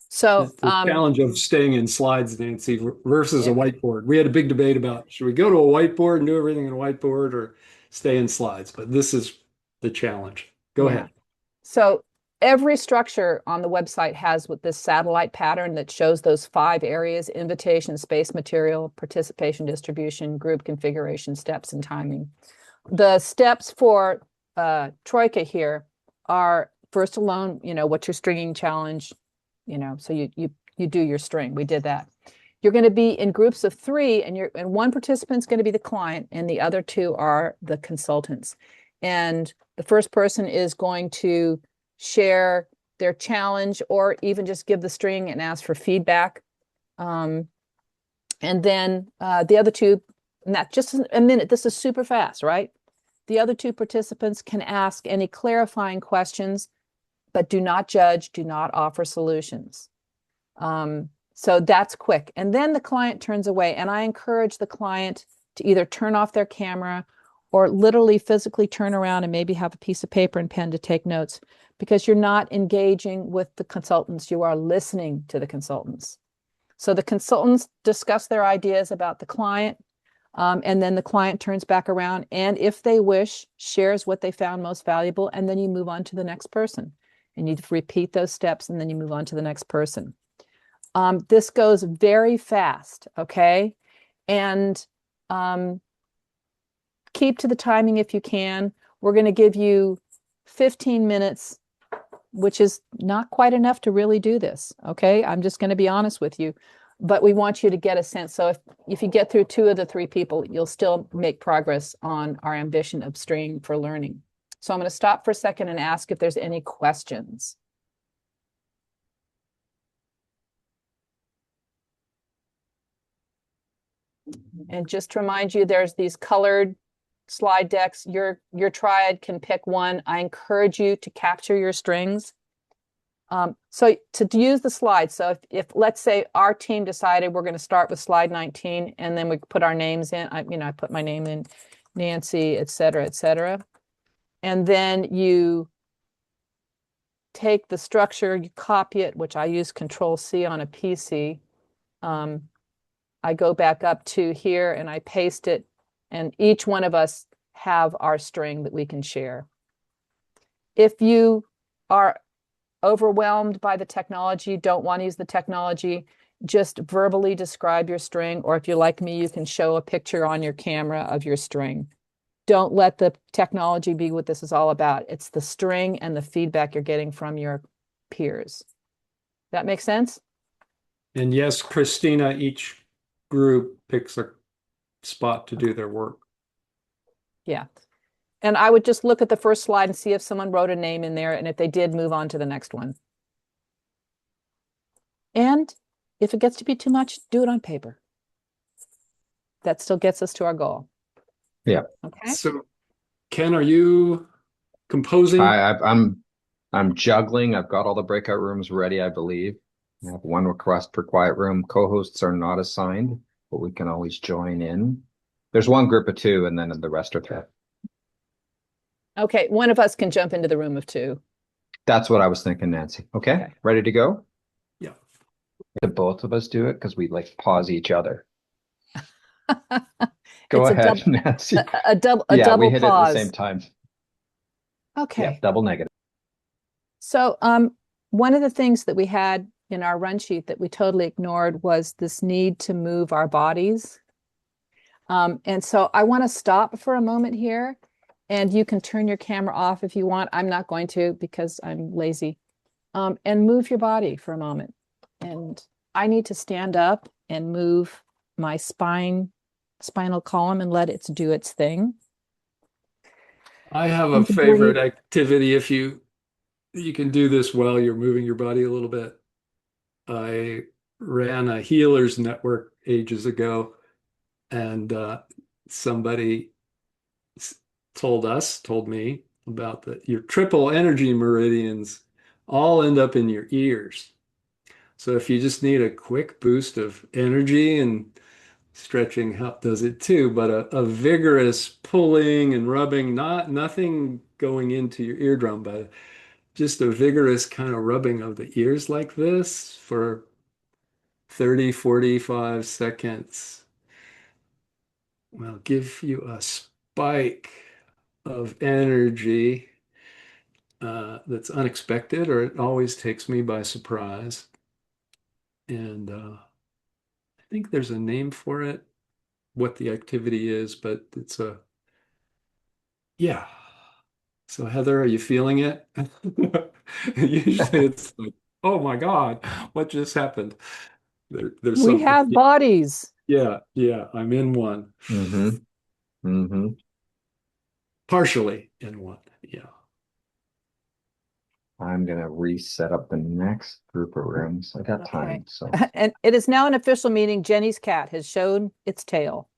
So the challenge of staying in slides, Nancy, versus a whiteboard. We had a big debate about, should we go to a whiteboard and do everything in a whiteboard or stay in slides? But this is the challenge. Go ahead. So every structure on the website has this satellite pattern that shows those 5 areas: invitation, space, material, participation, distribution, group configuration, steps, and timing. The steps for Troika here are, first alone, what's your stringing challenge? So you do your string. We did that. You're going to be in groups of 3, and one participant's going to be the client, and the other 2 are the consultants. And the first person is going to share their challenge or even just give the string and ask for feedback. And then the other 2, and that's just a minute. This is super fast, right? The other 2 participants can ask any clarifying questions, but do not judge, do not offer solutions. So that's quick. And then the client turns away. And I encourage the client to either turn off their camera or literally physically turn around and maybe have a piece of paper and pen to take notes, because you're not engaging with the consultants, you are listening to the consultants. So the consultants discuss their ideas about the client, and then the client turns back around and, if they wish, shares what they found most valuable, and then you move on to the next person. And you repeat those steps, and then you move on to the next person. This goes very fast, okay? And keep to the timing if you can. We're going to give you 15 minutes, which is not quite enough to really do this. Okay. I'm just going to be honest with you, but we want you to get a sense. So if you get through 2 of the 3 people, you'll still make progress on our ambition of string for learning. So I'm going to stop for a second and ask if there's any questions. And just to remind you, there's these colored slide decks. Your triad can pick one. I encourage you to capture your strings. So to use the slides, so if let's say our team decided we're going to start with slide 19 and then we put our names in, I put my name in, Nancy, et cetera, et cetera. And then you take the structure, you copy it, which I use Control-C on a PC. I go back up to here and I paste it, and each one of us have our string that we can share. If you are overwhelmed by the technology, don't want to use the technology, just verbally describe your string, or if you're like me, you can show a picture on your camera of your string. Don't let the technology be what this is all about. It's the string and the feedback you're getting from your peers. That make sense? And yes, Christina, each group picks a spot to do their work. Yeah. And I would just look at the first slide and see if someone wrote a name in there. And if they did, move on to the next one. And if it gets to be too much, do it on paper. That still gets us to our goal. Yeah. Okay. So, Ken, are you composing? I'm juggling. I've got all the breakout rooms ready, I believe. I have 1 request per quiet room. Co-hosts are not assigned, but we can always join in. There's 1 group of 2, and then the rest are 3. Okay, one of us can jump into the room of 2. That's what I was thinking, Nancy. Okay. Ready to go? Yeah. Did both of us do it? Because we like pause each other. Go It's ahead, Nancy. A double we hit pause. it at the same time. Okay. Yeah, double negative. So one of the things that we had in our run sheet that we totally ignored was this need to move our bodies. And so I want to stop for a moment here, and you can turn your camera off if you want. I'm not going to because I'm lazy. And move your body for a moment. And I need to stand up and move my spinal column and let it do its thing. I have a favorite activity if you can do this while you're moving your body a little bit. I ran a healers network ages ago, and somebody told me about your triple energy meridians all end up in your ears. So if you just need a quick boost of energy, and stretching does it too, but a vigorous pulling and rubbing, nothing going into your eardrum, but just a vigorous kind of rubbing of the ears like this for 30, 45 seconds will give you a spike of energy that's unexpected, or it always takes me by surprise. And I think there's a name for it, what the activity is, but yeah. So Heather, are you feeling it? Usually it's like, oh my God, what just happened? There's We something. have bodies. Yeah, I'm in one. Partially in one, yeah. I'm gonna reset up the next group of rooms. I got time, so And it is now an official meeting. Jenny's cat has shown its tail.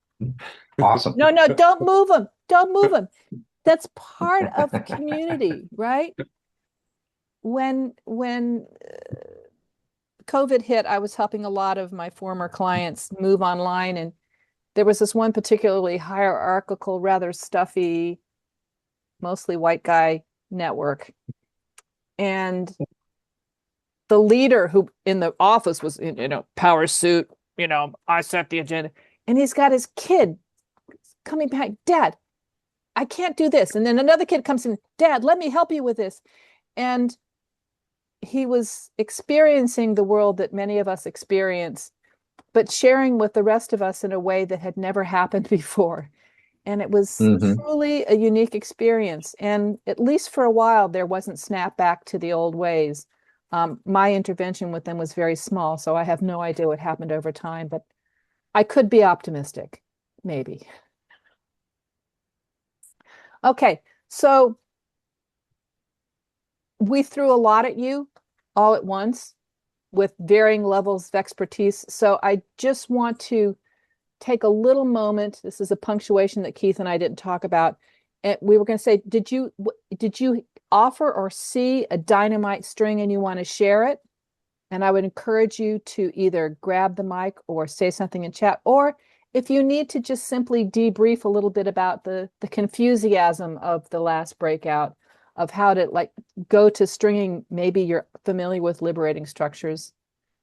awesome. No, don't move him. Don't move him. That's part of community, right? When COVID hit, I was helping a lot of my former clients move online, and there was this one particularly hierarchical, rather stuffy, mostly white guy network. And the leader who in the office was, power suit, I set the agenda. And he's got his kid coming back, Dad, I can't do this. And then another kid comes in, Dad, let me help you with this. And he was experiencing the world that many of us experience, but sharing with the rest of us in a way that had never happened before. And it was Hmm. truly a unique experience. And at least for a while, there wasn't snap back to the old ways. My intervention with them was very small, so I have no idea what happened over time, but I could be optimistic, maybe. Okay, so we threw a lot at you all at once with varying levels of expertise. So I just want to take a little moment. This is a punctuation that Keith and I didn't talk about. And we were going to say, did you offer or see a dynamite string and you want to share it? And I would encourage you to either grab the mic or say something in chat, or if you need to just simply debrief a little bit about the confusiasm of the last breakout, of how to like go to stringing. Maybe you're familiar with liberating structures,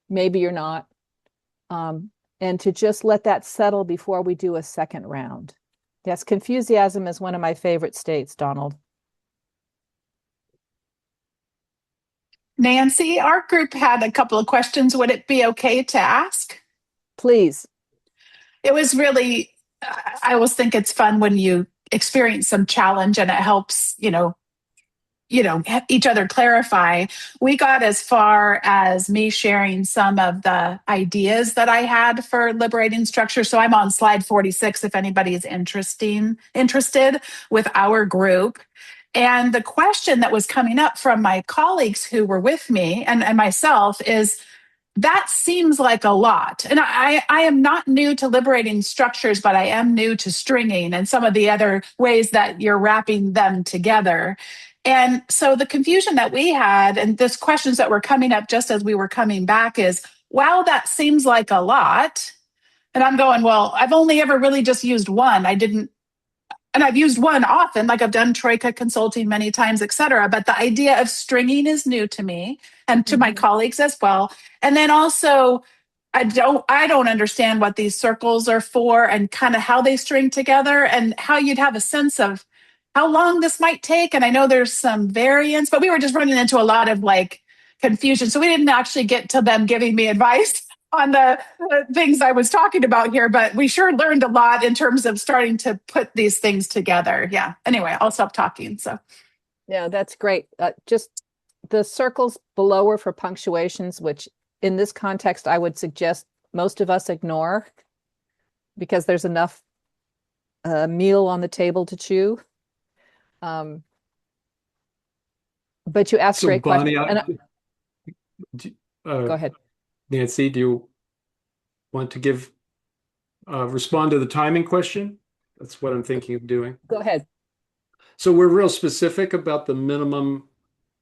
maybe you're not. And to just let that settle before we do a second round. Yes, confusiasm is one of my favorite states, Donald. Nancy, our group had a couple of questions. Would it be okay to ask? Please. It was really, I always think it's fun when you experience some challenge and it helps, each other clarify. We got as far as me sharing some of the ideas that I had for liberating structure. So I'm on slide 46 if anybody is interested with our group. And the question that was coming up from my colleagues who were with me and myself is, that seems like a lot. And I am not new to liberating structures, but I am new to stringing and some of the other ways that you're wrapping them together. And so the confusion that we had, and this questions that were coming up just as we were coming back is, wow, that seems like a lot. And I'm going, well, I've only ever really just used one. And I've used one often, like I've done Troika consulting many times, et cetera. But the idea of stringing is new to me and to my colleagues as well. And then also, I don't understand what these circles are for and kind of how they string together and how you'd have a sense of how long this might take. And I know there's some variance, but we were just running into a lot of like confusion. So we didn't actually get to them giving me advice on the things I was talking about here, but we sure learned a lot in terms of starting to put these things together. Yeah. Anyway, I'll stop talking. So, Yeah, that's great. Just the circles below are for punctuations, which in this context, I would suggest most of us ignore because there's enough meal on the table to chew. But you asked So great Bonnie, questions. Go ahead. Nancy, do you want to respond to the timing question? That's what I'm thinking of doing. Go ahead. So we're real specific about the minimum,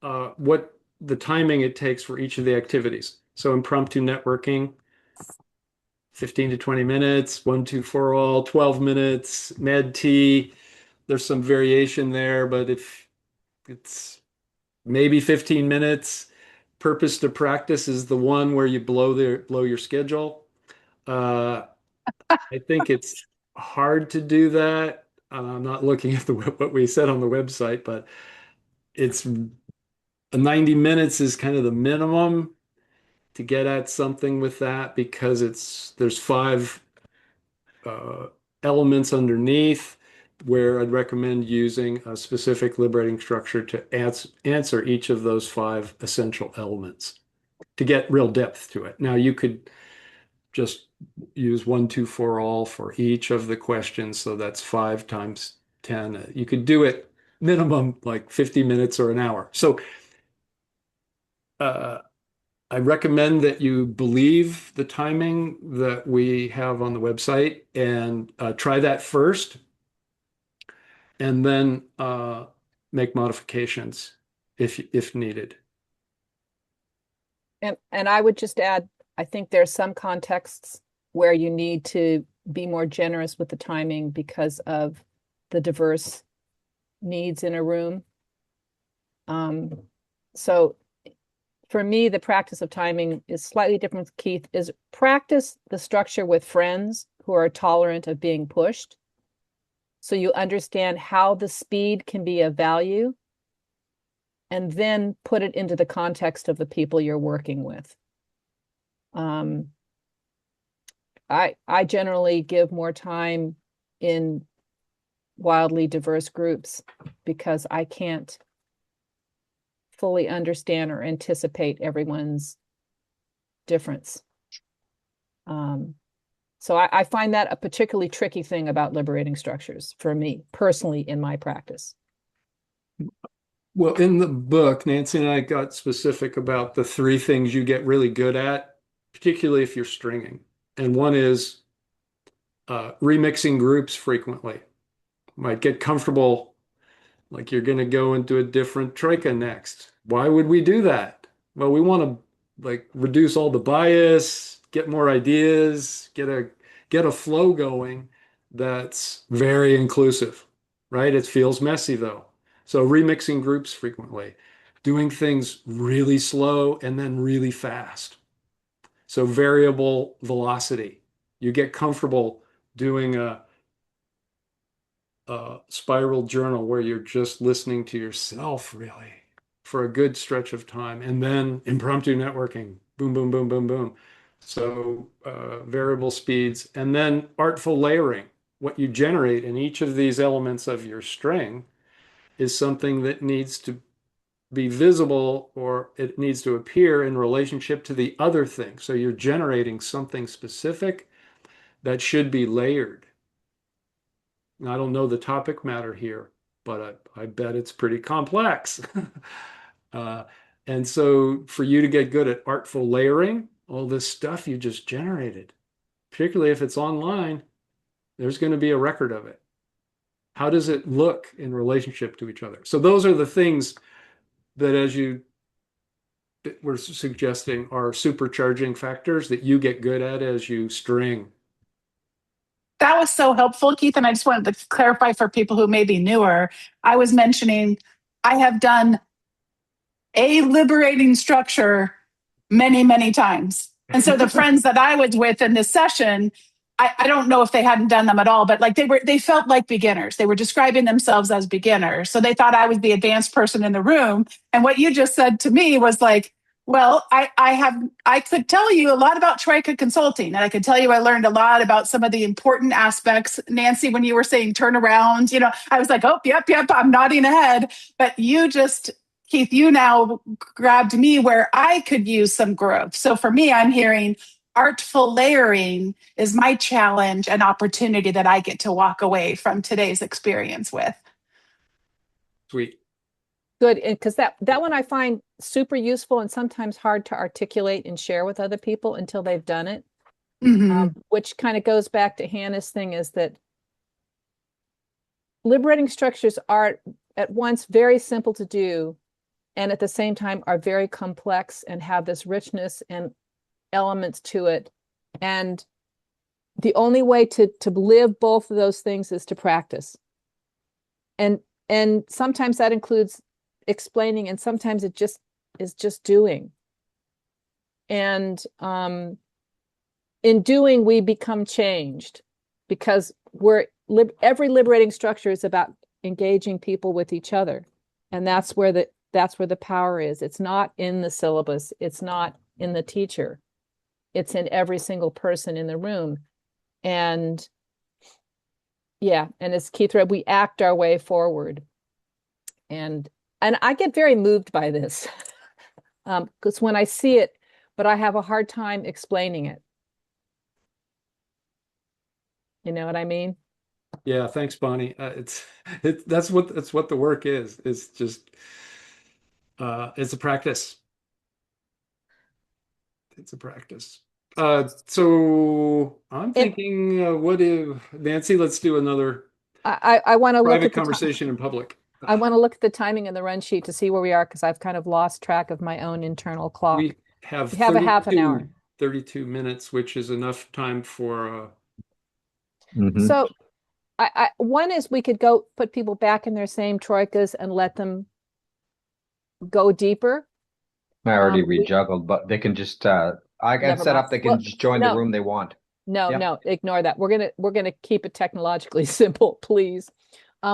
what the timing it takes for each of the activities. So impromptu networking, 15 to 20 minutes, 1, 2, 4 all, 12 minutes, med tea. There's some variation there, but if it's maybe 15 minutes, purpose to practice is the one where you blow your schedule. I think it's hard to do that. I'm not looking at what we said on the website, but it's 90 minutes is kind of the minimum to get at something with that because there's 5 elements underneath where I'd recommend using a specific liberating structure to answer each of those 5 essential elements to get real depth to it. Now you could just use 1, 2, 4 all for each of the questions. So that's 5 times 10. You could do it minimum like 50 minutes or an hour. So I recommend that you believe the timing that we have on the website and try that first, and then make modifications if needed. And I would just add, I think there's some contexts where you need to be more generous with the timing because of the diverse needs in a room. So for me, the practice of timing is slightly different with Keith, is practice the structure with friends who are tolerant of being pushed. So you understand how the speed can be of value, and then put it into the context of the people you're working with. I generally give more time in wildly diverse groups because I can't fully understand or anticipate everyone's difference. So I find that a particularly tricky thing about liberating structures for me personally in my practice. Well, in the book, Nancy and I got specific about the three things you get really good at, particularly if you're stringing. And one is remixing groups frequently. Might get comfortable, like you're going to go into a different troika next. Why would we do that? Well, we want to like reduce all the bias, get more ideas, get a flow going that's very inclusive, right? It feels messy though. So remixing groups frequently, doing things really slow and then really fast. So variable velocity. You get comfortable doing a spiral journal where you're just listening to yourself really for a good stretch of time, and then impromptu networking, boom, boom, boom, boom, boom. So variable speeds, and then artful layering. What you generate in each of these elements of your string is something that needs to be visible, or it needs to appear in relationship to the other thing. So you're generating something specific that should be layered. I don't know the topic matter here, but I bet it's pretty complex. uh, and so for you to get good at artful layering, all this stuff you just generated, particularly if it's online, there's going to be a record of it. How does it look in relationship to each other? So those are the things that, as you were suggesting, are supercharging factors that you get good at as you string. That was so helpful, Keith. And I just wanted to clarify for people who may be newer. I was mentioning I have done a liberating structure many, many times. And so the friends that I was with in this session, I don't know if they hadn't done them at all, but like they felt like beginners. They were describing themselves as beginners. So they thought I was the advanced person in the room. And what you just said to me was like, well, I could tell you a lot about Troika Consulting, and I could tell you I learned a lot about some of the important aspects. Nancy, when you were saying turnaround, I was like, oh, yep, I'm nodding ahead. But Keith, you now grabbed me where I could use some growth. So for me, I'm hearing artful layering is my challenge and opportunity that I get to walk away from today's experience with. Sweet. Good, because that one I find super useful and sometimes hard to articulate and share with other people until they've done it. Mm-hmm. Which kind of goes back to Hannah's thing, is that liberating structures are at once very simple to do and at the same time are very complex and have this richness and elements to it. And the only way to live both of those things is to practice. And sometimes that includes explaining, and sometimes it just is just doing. And in doing, we become changed, because every liberating structure is about engaging people with each other. And that's where the power is. It's not in the syllabus. It's not in the teacher. It's in every single person in the room. And yeah, and as Keith read, we act our way forward. And I get very moved by this because when I see it, but I have a hard time explaining it. You know what I mean? Yeah, thanks, Bonnie. That's what the work is. It's just it's a practice. It's a practice. So I'm thinking, what if Nancy? Let's do another I want to look private at conversation in public. I want to look at the timing in the run sheet to see where we are, because I've kind of lost track of my own internal clock. We have a half an hour. 32 minutes, which is enough time for So one is we could go put people back in their same troikas and let them go deeper. I already rejuggled, but they can just I got set up. They can just join the room they want. No, ignore that. We're gonna keep it technologically simple, please.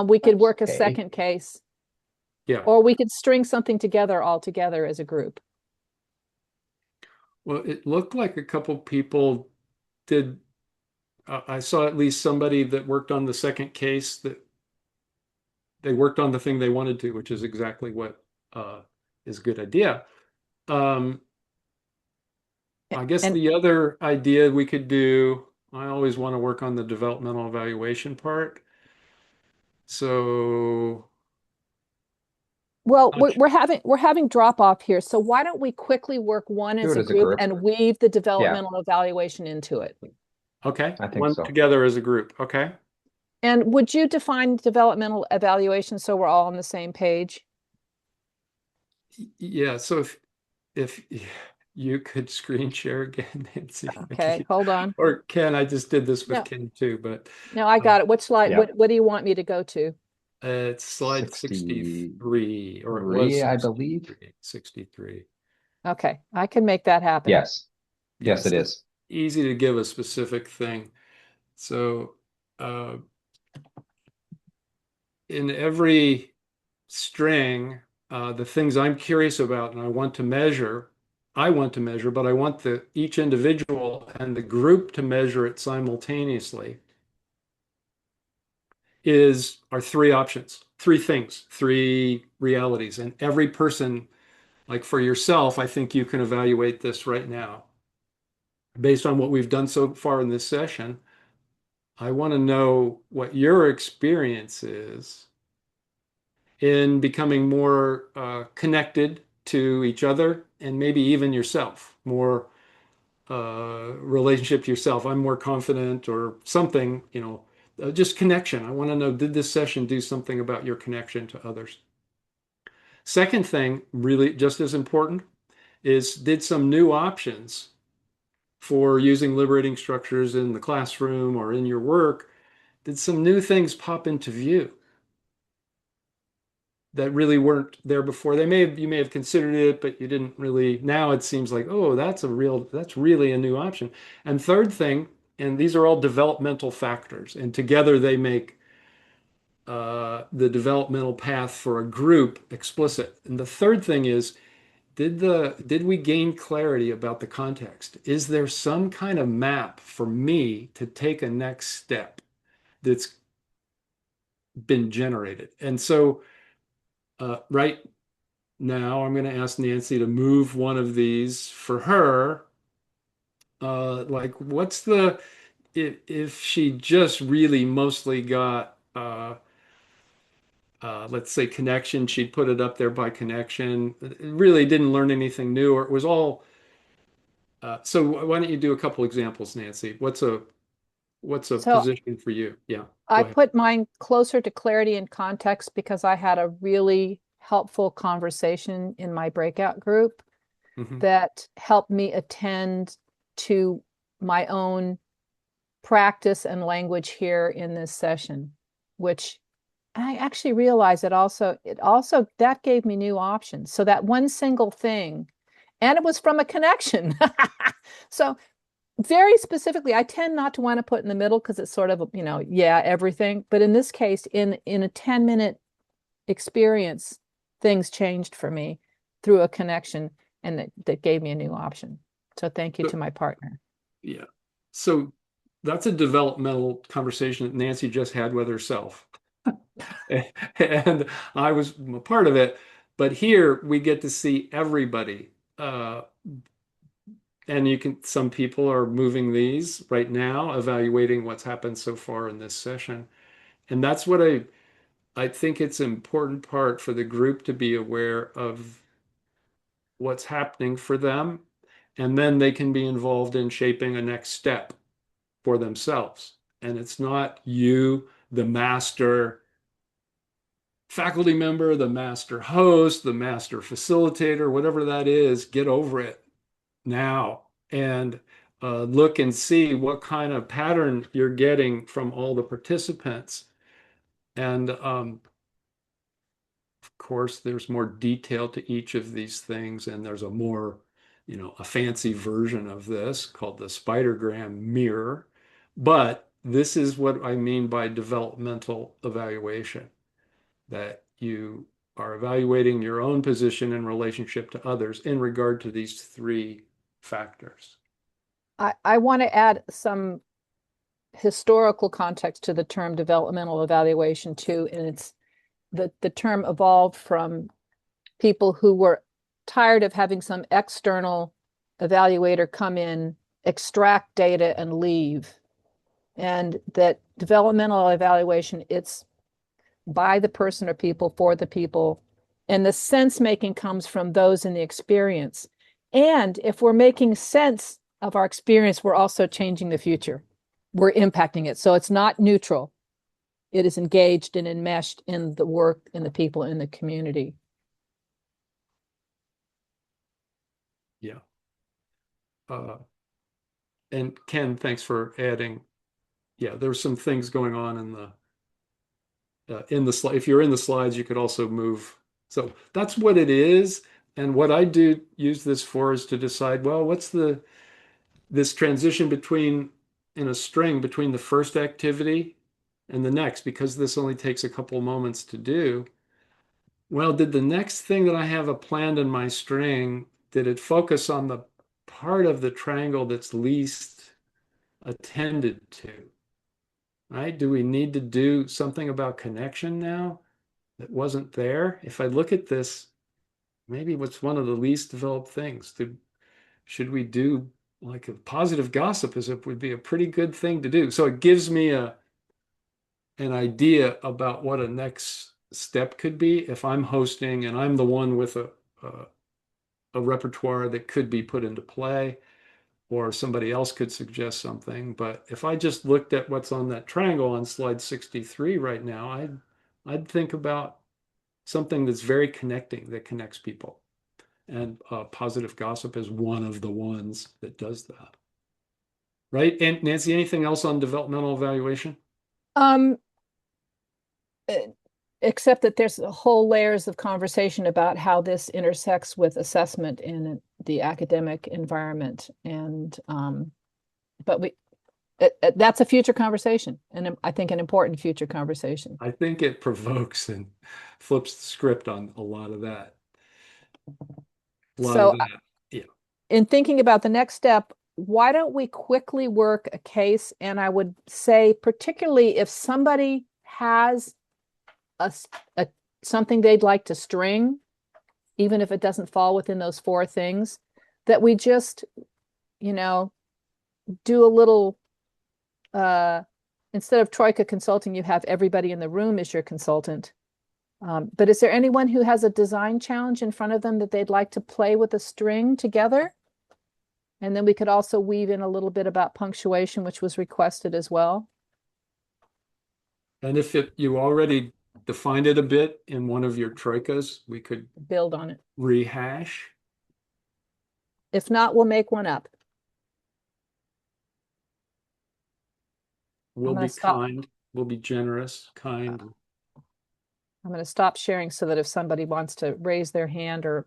We could work a second case. Yeah. Or we could string something together all together as a group. Well, it looked like a couple people did. I saw at least somebody that worked on the second case that they worked on the thing they wanted to, which is exactly what is a good idea. I guess And the other idea we could do, I always want to work on the developmental evaluation part. So well, not we're having drop off here. So why don't we quickly work one Do as it a as a group group. and weave the Yeah, developmental evaluation into it? okay, I think one so. together as a group. Okay. And would you define developmental evaluation so we're all on the same page? Yeah. So if you could screen share again, Nancy, Okay, hold on. or Ken, I just did this with No, Ken too, but no, I got it. What slide? Yeah. What do you want me to go to? it's slide 63, 63, or it was I believe. 63. Okay, I can make that happen. Yes. Yes, Yes, it it's is. easy to give a specific thing. So in every string, the things I'm curious about and I want to measure, but I want each individual and the group to measure it simultaneously are three options, three things, three realities. And every person, like for yourself, I think you can evaluate this right now. Based on what we've done so far in this session, I want to know what your experience is in becoming more connected to each other and maybe even yourself, more relationship to yourself. I'm more confident or something, just connection. I want to know, did this session do something about your connection to others? Second thing, really just as important, is did some new options for using liberating structures in the classroom or in your work, did some new things pop into view that really weren't there before? You may have considered it, but you didn't really. Now it seems like, oh, that's really a new option. And third thing, and these are all developmental factors, and together they make the developmental path for a group explicit. And the third thing is, did we gain clarity about the context? Is there some kind of map for me to take a next step that's been generated? And so right now, I'm going to ask Nancy to move one of these for her. Like, if she just really mostly got, let's say, connection, she'd put it up there by connection. It really didn't learn anything new, or it was all. So why don't you do a couple examples, Nancy? What's a So position for you? Yeah, go I ahead. put mine closer to clarity and context because I had a really helpful conversation in my breakout group Hmm. that helped me attend to my own practice and language here in this session, which I actually realized it also that gave me new options. So that one single thing, and it was from a connection. So very specifically, I tend not to want to put in the middle because it's sort of, yeah, everything. But in this case, in a 10-minute experience, things changed for me through a connection, and that gave me a new option. So thank you So, to my partner. yeah. So that's a developmental conversation that Nancy just had with herself. And I was a part of it. But here we get to see everybody. And some people are moving these right now, evaluating what's happened so far in this session. And that's what I think it's an important part for the group to be aware of what's happening for them. And then they can be involved in shaping a next step for themselves. And it's not you, the master faculty member, the master host, the master facilitator, whatever that is, get over it now and look and see what kind of pattern you're getting from all the participants. And of course, there's more detail to each of these things, and there's a fancy version of this called the spidergram mirror. But this is what I mean by developmental evaluation, that you are evaluating your own position in relationship to others in regard to these three factors. I want to add some historical context to the term developmental evaluation too, and the term evolved from people who were tired of having some external evaluator come in, extract data, and leave. And that developmental evaluation, it's by the person or people, for the people. And the sense making comes from those in the experience. And if we're making sense of our experience, we're also changing the future. We're impacting it. So it's not neutral. It is engaged and enmeshed in the work and the people in the community. Yeah. And Ken, thanks for adding. Yeah, there's some things going on in the slide. If you're in the slides, you could also move. So that's what it is. And what I do use this for is to decide, well, what's this transition in a string between the first activity and the next, because this only takes a couple moments to do. Well, did the next thing that I have planned in my string, did it focus on the part of the triangle that's least attended to? Right? Do we need to do something about connection now that wasn't there? If I look at this, maybe what's one of the least developed things? Should we do like a positive gossip would be a pretty good thing to do. So it gives me an idea about what a next step could be if I'm hosting and I'm the one with a repertoire that could be put into play, or somebody else could suggest something. But if I just looked at what's on that triangle on slide 63 right now, I'd think about something that's very connecting, that connects people. And positive gossip is one of the ones that does that. Right? And Nancy, anything else on developmental evaluation? Except that there's whole layers of conversation about how this intersects with assessment in the academic environment. And but that's a future conversation, and I think an important future conversation. I think it provokes and flips the script on a lot of that. Yeah. In thinking about the next step, why don't we quickly work a case? And I would say, particularly if somebody has something they'd like to string, even if it doesn't fall within those 4 things, that we just, do a little, instead of Troika Consulting, you have everybody in the room as your consultant. But is there anyone who has a design challenge in front of them that they'd like to play with a string together? And then we could also weave in a little bit about punctuation, which was requested as well. And if you already defined it a bit in one of your troikas, we could build on it. Rehash. If not, we'll make one up. We'll be kind. We'll be generous, kind. I'm going to stop sharing so that if somebody wants to raise their hand or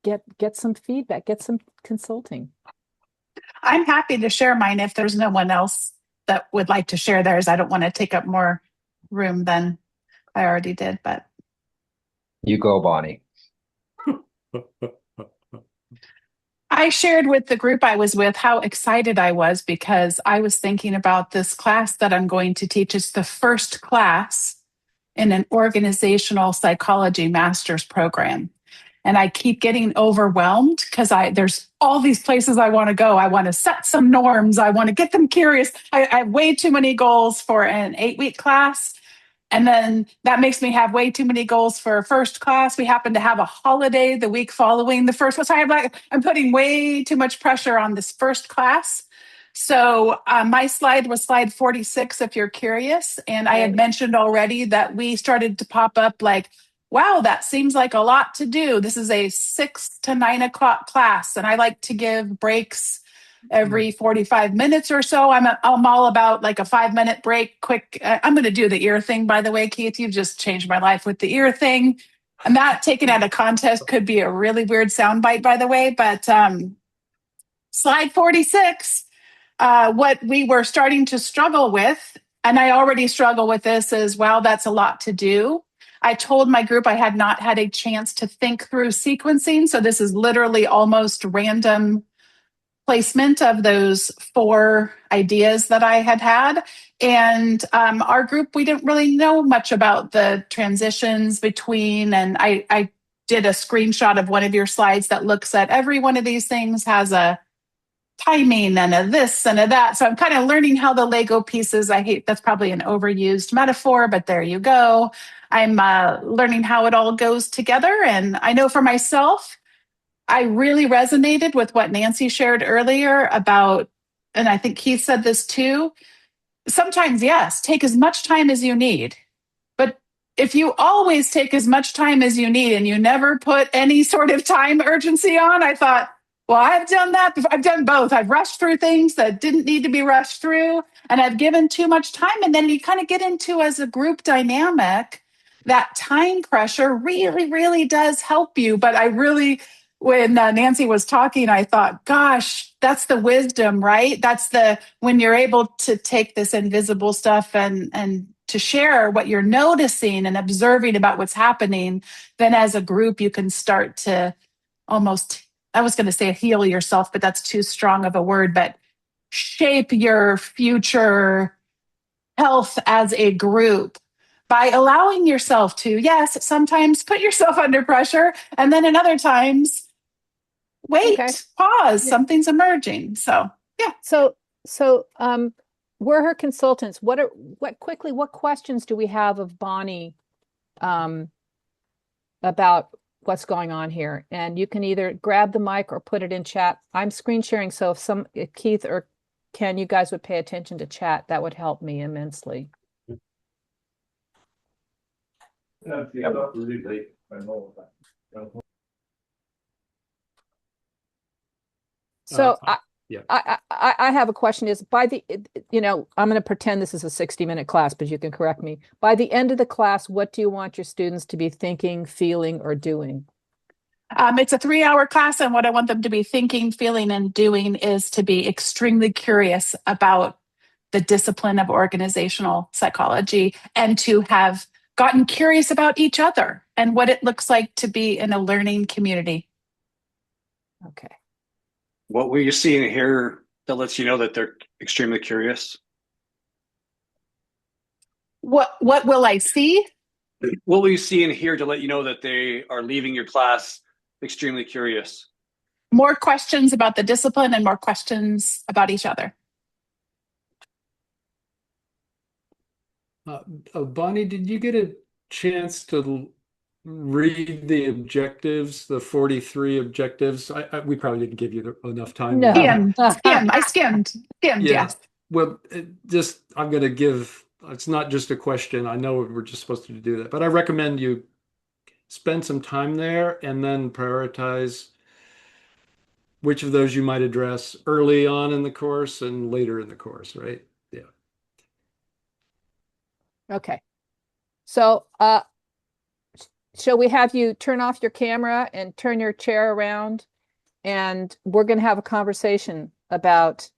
get some feedback, get some consulting. I'm happy to share mine if there's no one else that would like to share theirs. I don't want to take up more room than I already did, but. You go, Bonnie. I shared with the group I was with how excited I was because I was thinking about this class that I'm going to teach. It's the first class in an organizational psychology master's program. And I keep getting overwhelmed because there's all these places I want to go. I want to set some norms. I want to get them curious. I have way too many goals for an 8-week class. And then that makes me have way too many goals for first class. We happen to have a holiday the week following the first one. So I'm putting way too much pressure on this first class. So my slide was slide 46, if you're curious. And I had mentioned already that we started to pop up like, wow, that seems like a lot to do. This is a 6 to 9 o'clock class. And I like to give breaks every 45 minutes or so. I'm all about like a 5-minute break, quick. I'm going to do the ear thing, by the way, Keith. You've just changed my life with the ear thing. And that taken out of context could be a really weird soundbite, by the way. But slide 46, what we were starting to struggle with, and I already struggle with this as well, that's a lot to do. I told my group I had not had a chance to think through sequencing. So this is literally almost random placement of those 4 ideas that I had. And our group, we didn't really know much about the transitions between, and I did a screenshot of one of your slides that looks at every one of these things has a timing and a this and a that. So I'm kind of learning how the Lego pieces, I hate, that's probably an overused metaphor, but there you go. I'm learning how it all goes together. And I know for myself, I really resonated with what Nancy shared earlier about, and I think Keith said this too. Sometimes, yes, take as much time as you need. But if you always take as much time as you need and you never put any sort of time urgency on, I thought, well, I've done that before. I've done both. I've rushed through things that didn't need to be rushed through, and I've given too much time. And then you kind of get into, as a group dynamic, that time pressure really, really does help you. But I really, when Nancy was talking, I thought, gosh, that's the wisdom, right? That's when you're able to take this invisible stuff and to share what you're noticing and observing about what's happening, then as a group, you can start to almost, I was going to say heal yourself, but that's too strong of a word, but shape your future health as a group by allowing yourself to, yes, sometimes put yourself under pressure, and then in other times, wait, Okay. pause, Yeah. something's emerging. So, yeah. So we're her consultants. What questions do we have of Bonnie about what's going on here? And you can either grab the mic or put it in chat. I'm screen sharing, so if Keith or Ken, you guys would pay attention to chat, that would help me immensely. So I have a question. Is by the, I'm going to pretend this is a 60-minute class, but you can correct me. By the end of the class, what do you want your students to be thinking, feeling, or doing? It's a 3-hour class, and what I want them to be thinking, feeling, and doing is to be extremely curious about the discipline of organizational psychology and to have gotten curious about each other and what it looks like to be in a learning community. Okay. What will you see and hear that lets you know that they're extremely curious? What will I see? What will you see and hear to let you know that they are leaving your class extremely curious? More questions about the discipline and more questions about each other. Bonnie, did you get a chance to read the objectives, the 43 objectives? We probably didn't give you enough time. No. I skimmed, Yeah. yes. Well, I'm going to give, it's not just a question. I know we're just supposed to do that, but I recommend you spend some time there and then prioritize which of those you might address early on in the course and later in the course, right? Yeah. Okay. So, shall we have you turn off your camera and turn your chair around? And we're going to have a conversation about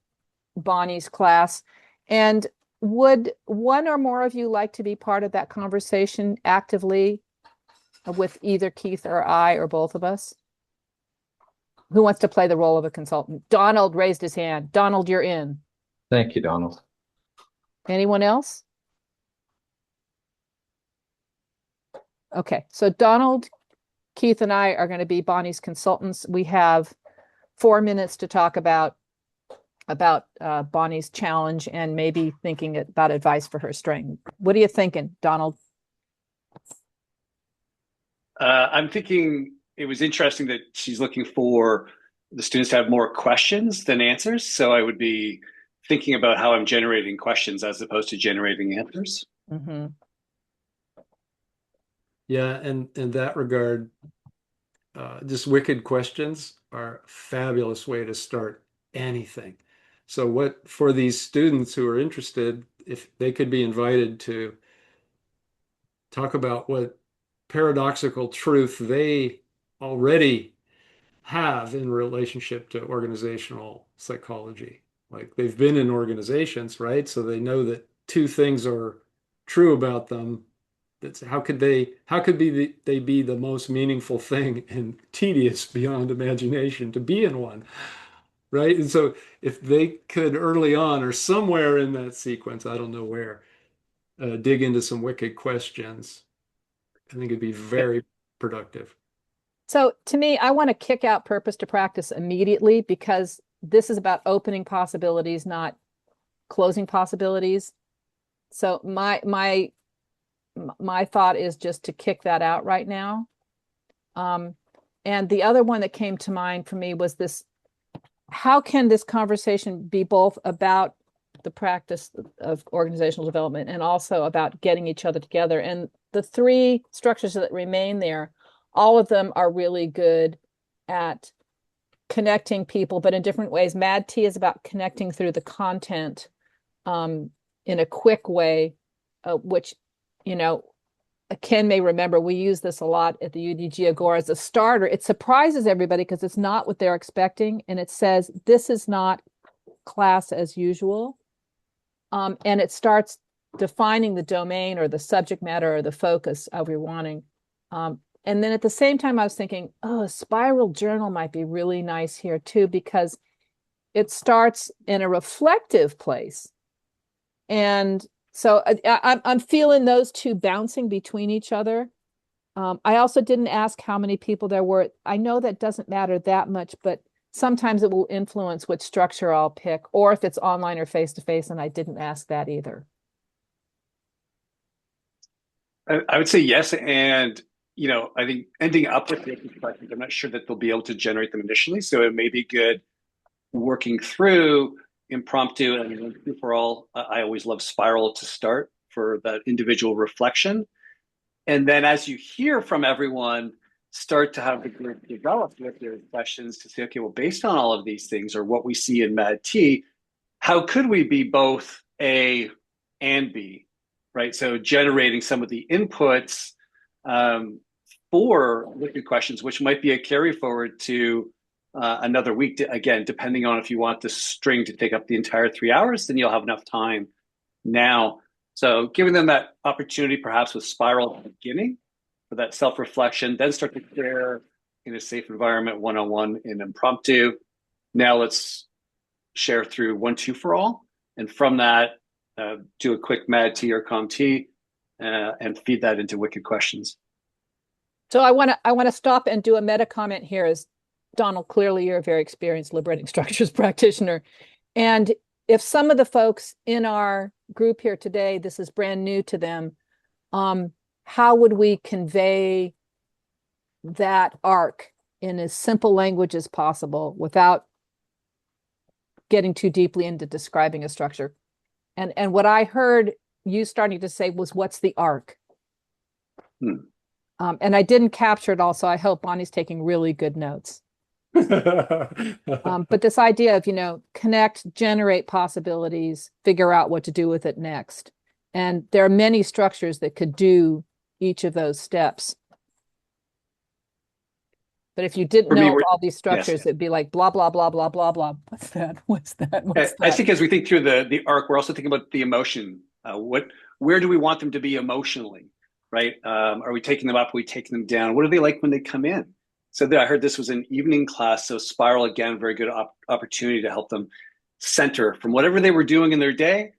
Bonnie's class. And would one or more of you like to be part of that conversation actively with either Keith or I or both of us? Who wants to play the role of a consultant? Donald raised his hand. Donald, you're in. Thank you, Donald. Anyone else? Okay, so Donald, Keith, and I are going to be Bonnie's consultants. We have 4 minutes to talk about Bonnie's challenge and maybe thinking about advice for her strength. What are you thinking, Donald? I'm thinking it was interesting that she's looking for the students to have more questions than answers. So I would be thinking about how I'm generating questions as opposed to generating answers. Mm-hmm. Yeah, and in that regard, just wicked questions are a fabulous way to start anything. So what for these students who are interested, if they could be invited to talk about what paradoxical truth they already have in relationship to organizational psychology. Like they've been in organizations, right? So they know that 2 things are true about them. That's how could they be the most meaningful thing and tedious beyond imagination to be in one? right? And so if they could early on or somewhere in that sequence, I don't know where, dig into some wicked questions, I think it'd be very productive. So to me, I want to kick out purpose to practice immediately because this is about opening possibilities, not closing possibilities. So my thought is just to kick that out right now. And the other one that came to mind for me was this: how can this conversation be both about the practice of organizational development and also about getting each other together? And the three structures that remain there, all of them are really good at connecting people, but in different ways. Mad Tea is about connecting through the content in a quick way, which, Ken may remember, we use this a lot at the UDG Agora as a starter. It surprises everybody because it's not what they're expecting. And it says, this is not class as usual. And it starts defining the domain or the subject matter or the focus of your wanting. And then at the same time, I was thinking, a spiral journal might be really nice here too, because it starts in a reflective place. And so I'm feeling those two bouncing between each other. I also didn't ask how many people there were. I know that doesn't matter that much, but sometimes it will influence which structure I'll pick, or if it's online or face-to-face, and I didn't ask that either. I would say yes. And, I think ending up with the questions, I'm not sure that they'll be able to generate them initially. So it may be good working through impromptu and for all. I always love spiral to start for that individual reflection. And then as you hear from everyone, start to have the group develop with their questions to say, okay, well, based on all of these things or what we see in Mad Tea, how could we be both A and B, right? So generating some of the inputs for liquid questions, which might be a carry forward to another week. Again, depending on if you want the string to take up the entire 3 hours, then you'll have enough time now. So giving them that opportunity, perhaps with spiral at the beginning for that self-reflection, then start to share in a safe environment, one-on-one in impromptu. Now let's share through 1, 2 for all. And from that, do a quick Mad Tea or Calm Tea and feed that into wicked questions. So I want to stop and do a meta comment here. As Donald, clearly you're a very experienced liberating structures practitioner. And if some of the folks in our group here today, this is brand new to them, how would we convey that arc in as simple language as possible without getting too deeply into describing a structure? And what I heard you starting to say was, what's the arc? And I didn't capture it all, so I hope Bonnie's taking really good notes. But this idea of, connect, generate possibilities, figure out what to do with it next. And there are many structures that could do each of those steps. But if you didn't know all these structures, it'd be like blah, blah, blah, blah, blah, blah. What's that? What's that? What's that? I think as we think through the arc, we're also thinking about the emotion. Where do we want them to be emotionally, right? Are we taking them up? Are we taking them down? What are they like when they come in? So I heard this was an evening class. So spiral, again, very good opportunity to help them center from whatever they were doing in their day.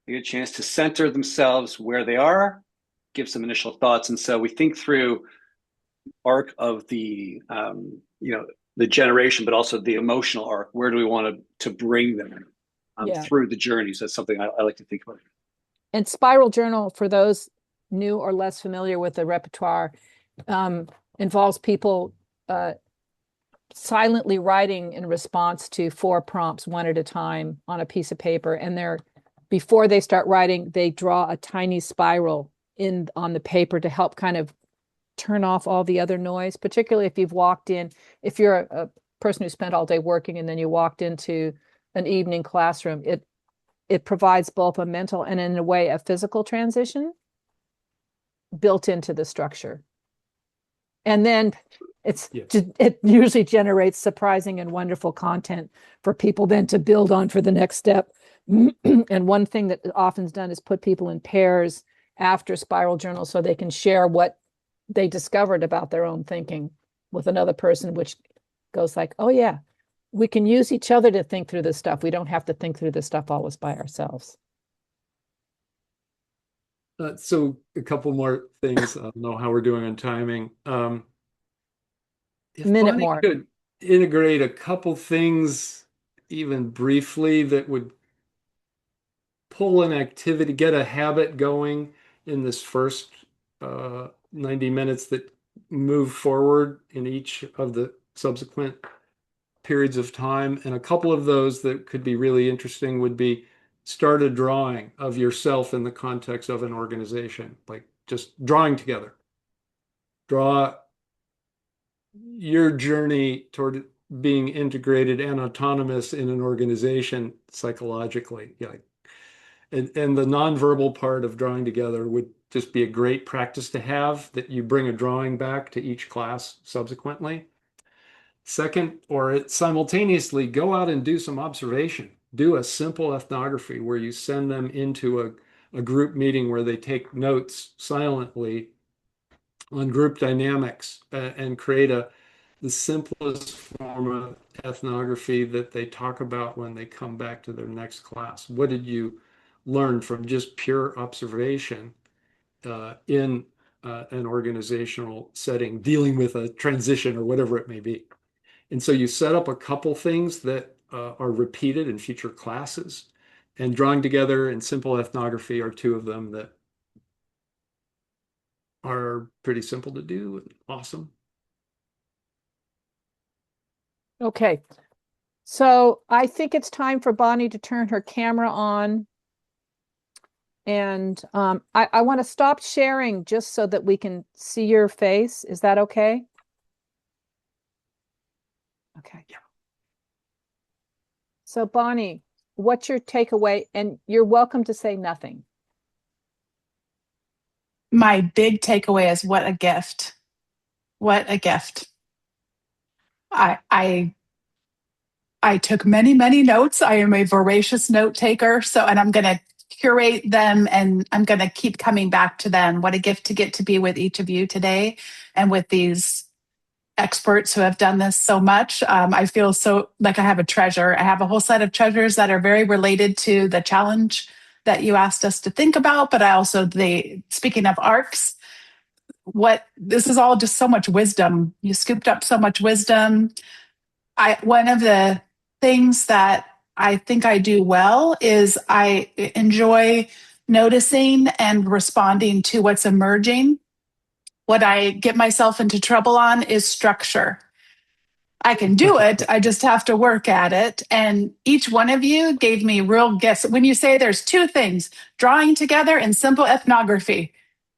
They get a chance to center themselves where they are, give some initial thoughts. And so we think through arc of the the generation, but also the emotional arc. Where do we want to bring them through the journey? So that's something I like to think about. And spiral journal, for those new or less familiar with the repertoire, involves people silently writing in response to 4 prompts, one at a time on a piece of paper. And before they start writing, they draw a tiny spiral on the paper to help kind of turn off all the other noise, particularly if if you're a person who spent all day working and then you walked into an evening classroom, it provides both a mental and, in a way, a physical transition built into the structure. And then it usually generates surprising and wonderful content for people then to build on for the next step. And one thing that often is done is put people in pairs after spiral journals so they can share what they discovered about their own thinking with another person, which goes like, oh yeah, we can use each other to think through this stuff. We don't have to think through this stuff always by ourselves. So a couple more things. I don't know how we're doing on timing. If Minute Bonnie more. could integrate a couple things, even briefly, that would pull an activity, get a habit going in this first 90 minutes that move forward in each of the subsequent periods of time. And a couple of those that could be really interesting would be start a drawing of yourself in the context of an organization, like just drawing together. Draw your journey toward being integrated and autonomous in an organization psychologically. Yeah. And the nonverbal part of drawing together would just be a great practice to have, that you bring a drawing back to each class subsequently. Second, or simultaneously, go out and do some observation. Do a simple ethnography where you send them into a group meeting where they take notes silently on group dynamics and create the simplest form of ethnography that they talk about when they come back to their next class. What did you learn from just pure observation in an organizational setting, dealing with a transition or whatever it may be? And so you set up a couple things that are repeated in future classes, and drawing together and simple ethnography are two of them that are pretty simple to do and awesome. Okay. So I think it's time for Bonnie to turn her camera on. And I want to stop sharing just so that we can see your face. Is that okay? Okay. Yeah. So Bonnie, what's your takeaway? And you're welcome to say nothing. My big takeaway is what a gift. What a gift. I took many, many notes. I am a voracious note taker. And I'm going to curate them, and I'm going to keep coming back to them. What a gift to get to be with each of you today and with these experts who have done this so much. I feel so like I have a treasure. I have a whole set of treasures that are very related to the challenge that you asked us to think about. But I also, speaking of arcs, this is all just so much wisdom. You scooped up so much wisdom. One of the things that I think I do well is I enjoy noticing and responding to what's emerging. What I get myself into trouble on is structure. I can do it. I just have to work at it. And each one of you gave me real gifts. When you say there's two things, drawing together and simple ethnography,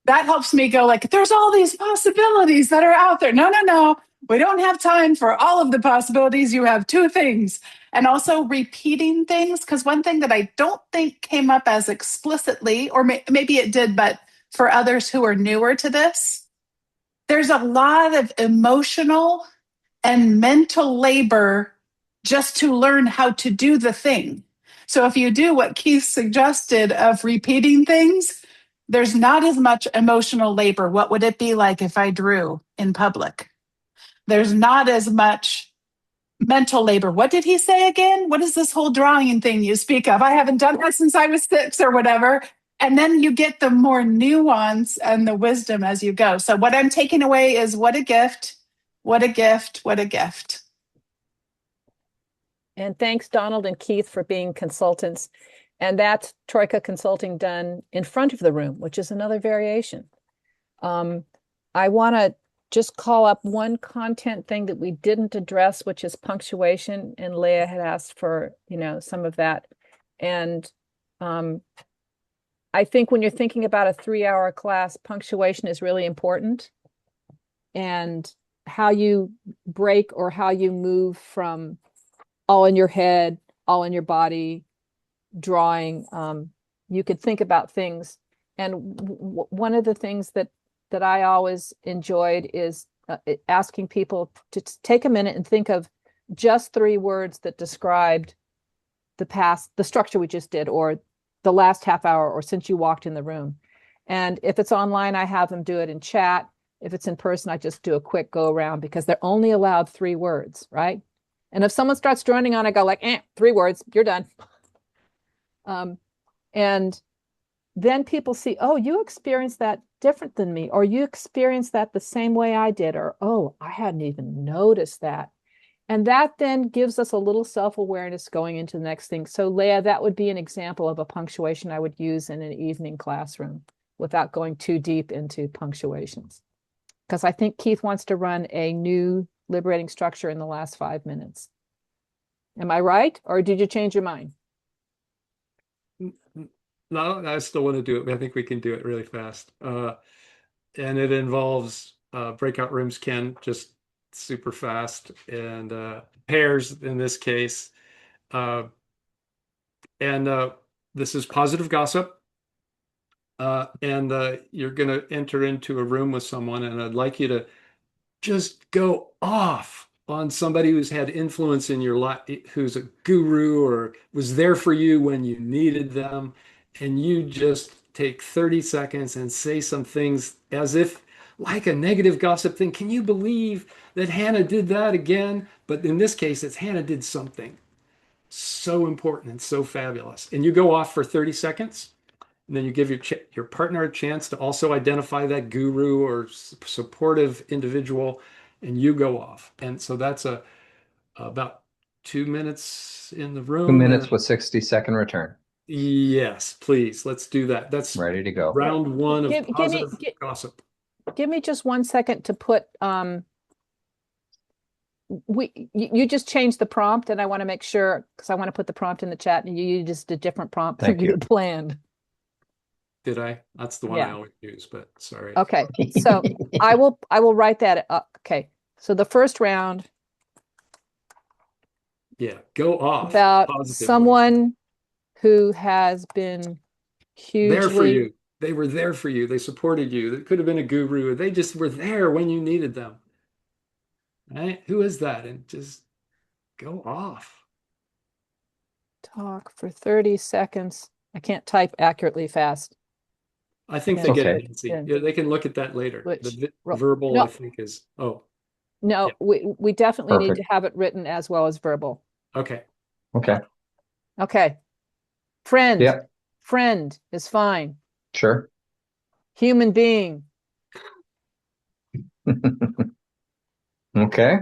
that helps me go like, there's all these possibilities that are out there. No. We don't have time for all of the possibilities. You have two things. And also repeating things, because one thing that I don't think came up as explicitly, or maybe it did, but for others who are newer to this, there's a lot of emotional and mental labor just to learn how to do the thing. So if you do what Keith suggested of repeating things, there's not as much emotional labor. What would it be like if I drew in public? There's not as much mental labor. What did he say again? What is this whole drawing thing you speak of? I haven't done that since I was 6 or whatever. And then you get the more nuance and the wisdom as you go. So what I'm taking away is what a gift, what a gift, what a gift. And thanks, Donald and Keith, for being consultants. And that's Troika Consulting done in front of the room, which is another variation. I want to just call up one content thing that we didn't address, which is punctuation. And Leah had asked for, some of that. And I think when you're thinking about a 3-hour class, punctuation is really important. And how you break or how you move from all in your head, all in your body, drawing, you could think about things. And one of the things that I always enjoyed is asking people to take a minute and think of just 3 words that described the structure we just did, or the last half hour, or since you walked in the room. And if it's online, I have them do it in chat. If it's in person, I just do a quick go around, because they're only allowed 3 words, right? And if someone starts droning on, I go like, 3 words, you're done. And then people see, oh, you experienced that different than me, or you experienced that the same way I did, or, oh, I hadn't even noticed that. And that then gives us a little self-awareness going into the next thing. So Leah, that would be an example of a punctuation I would use in an evening classroom without going too deep into punctuations. Because I think Keith wants to run a new liberating structure in the last 5 minutes. Am I right? Or did you change your mind? No, I still want to do it. I think we can do it really fast. And it involves breakout rooms, Ken, just super fast, and pairs in this case. And this is positive gossip. And you're going to enter into a room with someone, and I'd like you to just go off on somebody who's had influence in your life, who's a guru or was there for you when you needed them. And you just take 30 seconds and say some things as if like a negative gossip thing. Can you believe that Hannah did that again? But in this case, it's Hannah did something so important and so fabulous. And you go off for 30 seconds. And then you give your partner a chance to also identify that guru or supportive individual, and you go off. And so that's about 2 minutes in the 2 room. minutes with 60-second return. Yes, please. Let's do that. That's Ready to go. round one of positive gossip. Give me just 1 second to put you just changed the prompt, and I want to make sure, because I want to put the prompt in the chat, and you used a different prompt than you had planned. Did I? That's the one I always use, but sorry. Okay, so I will write that up. Okay, so the first round. Yeah, go off. About someone who has been hugely there for you. They were there for you. They supported you. It could have been a guru. They just were there when you needed them. Right? Who is that? And just go off. Talk for 30 seconds. I can't type accurately fast. I think they get it, Nancy. Yeah, they can look at that later. The verbal, no. I think, is, no, yeah. we definitely need to have it written as well as verbal. Okay. Friend. Yeah. Friend is fine. Sure. Human being. Okay.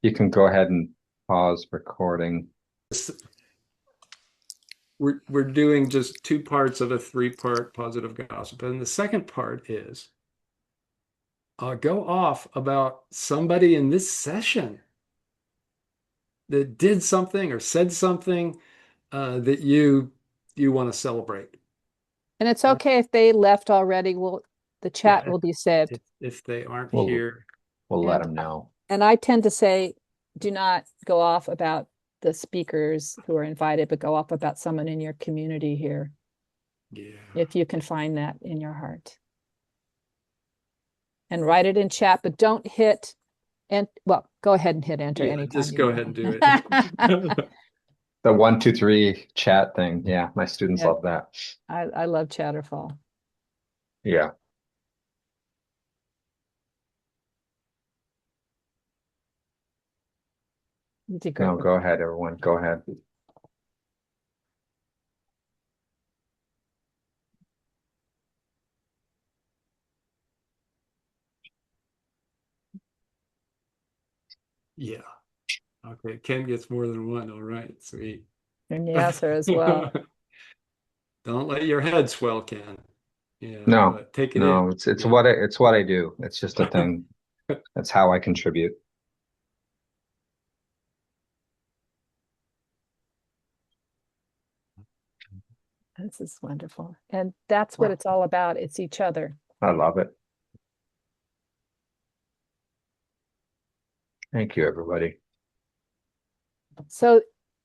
You can go ahead and pause recording. We're doing just 2 parts of a 3-part positive gossip. And the second part is go off about somebody in this session that did something or said something that you want to celebrate. And it's okay if they left already. The chat will be saved. If they aren't here. We'll let them know. And I tend to say, do not go off about the speakers who are invited, but go off about someone in your community here. Yeah. If you can find that in your heart. And write it in chat, but don't hit, and go ahead and hit enter anytime. Just go ahead and do it. The 1, 2, 3 chat thing. Yeah, my students love that. I love Chatterfall. Yeah. No, go ahead, everyone. Go ahead. Yeah. Okay. Ken gets more than one. All right. Sweet. And Yasser as well. Don't let your head swell, Ken. Yeah. No. Take it in. It's what I do. It's just a thing. That's how I contribute. This is wonderful. And that's what it's all about. It's each other. I love it. Thank you, everybody. So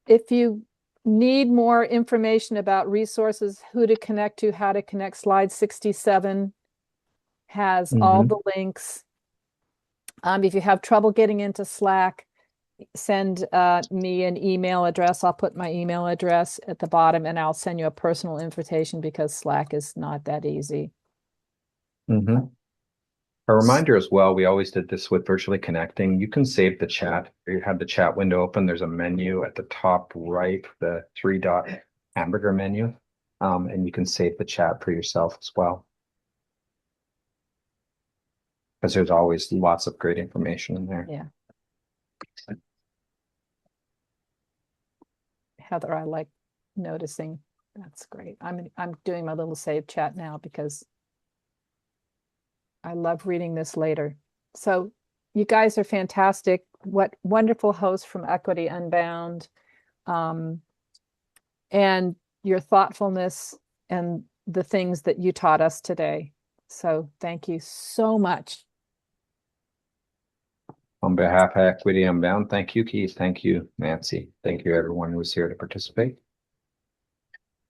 if you need more information about resources, who to connect to, how to connect, slide 67 has all the links. If you have trouble getting into Slack, send me an email address. I'll put my email address at the bottom, and I'll send you a personal invitation, because Slack is not that easy. A reminder as well, we always did this with virtually connecting. You can save the chat. You have the chat window open. There's a menu at the top right, the 3-dot hamburger menu. And you can save the chat for yourself as well. Because there's always lots of great information in there. Yeah. Heather, I like noticing. That's great. I'm doing my little save chat now because I love reading this later. So you guys are fantastic. What wonderful hosts from Equity Unbound. And your thoughtfulness and the things that you taught us today. So thank you so much. On behalf of Equity Unbound, thank you, Keith. Thank you, Nancy. Thank you, everyone who was here to participate.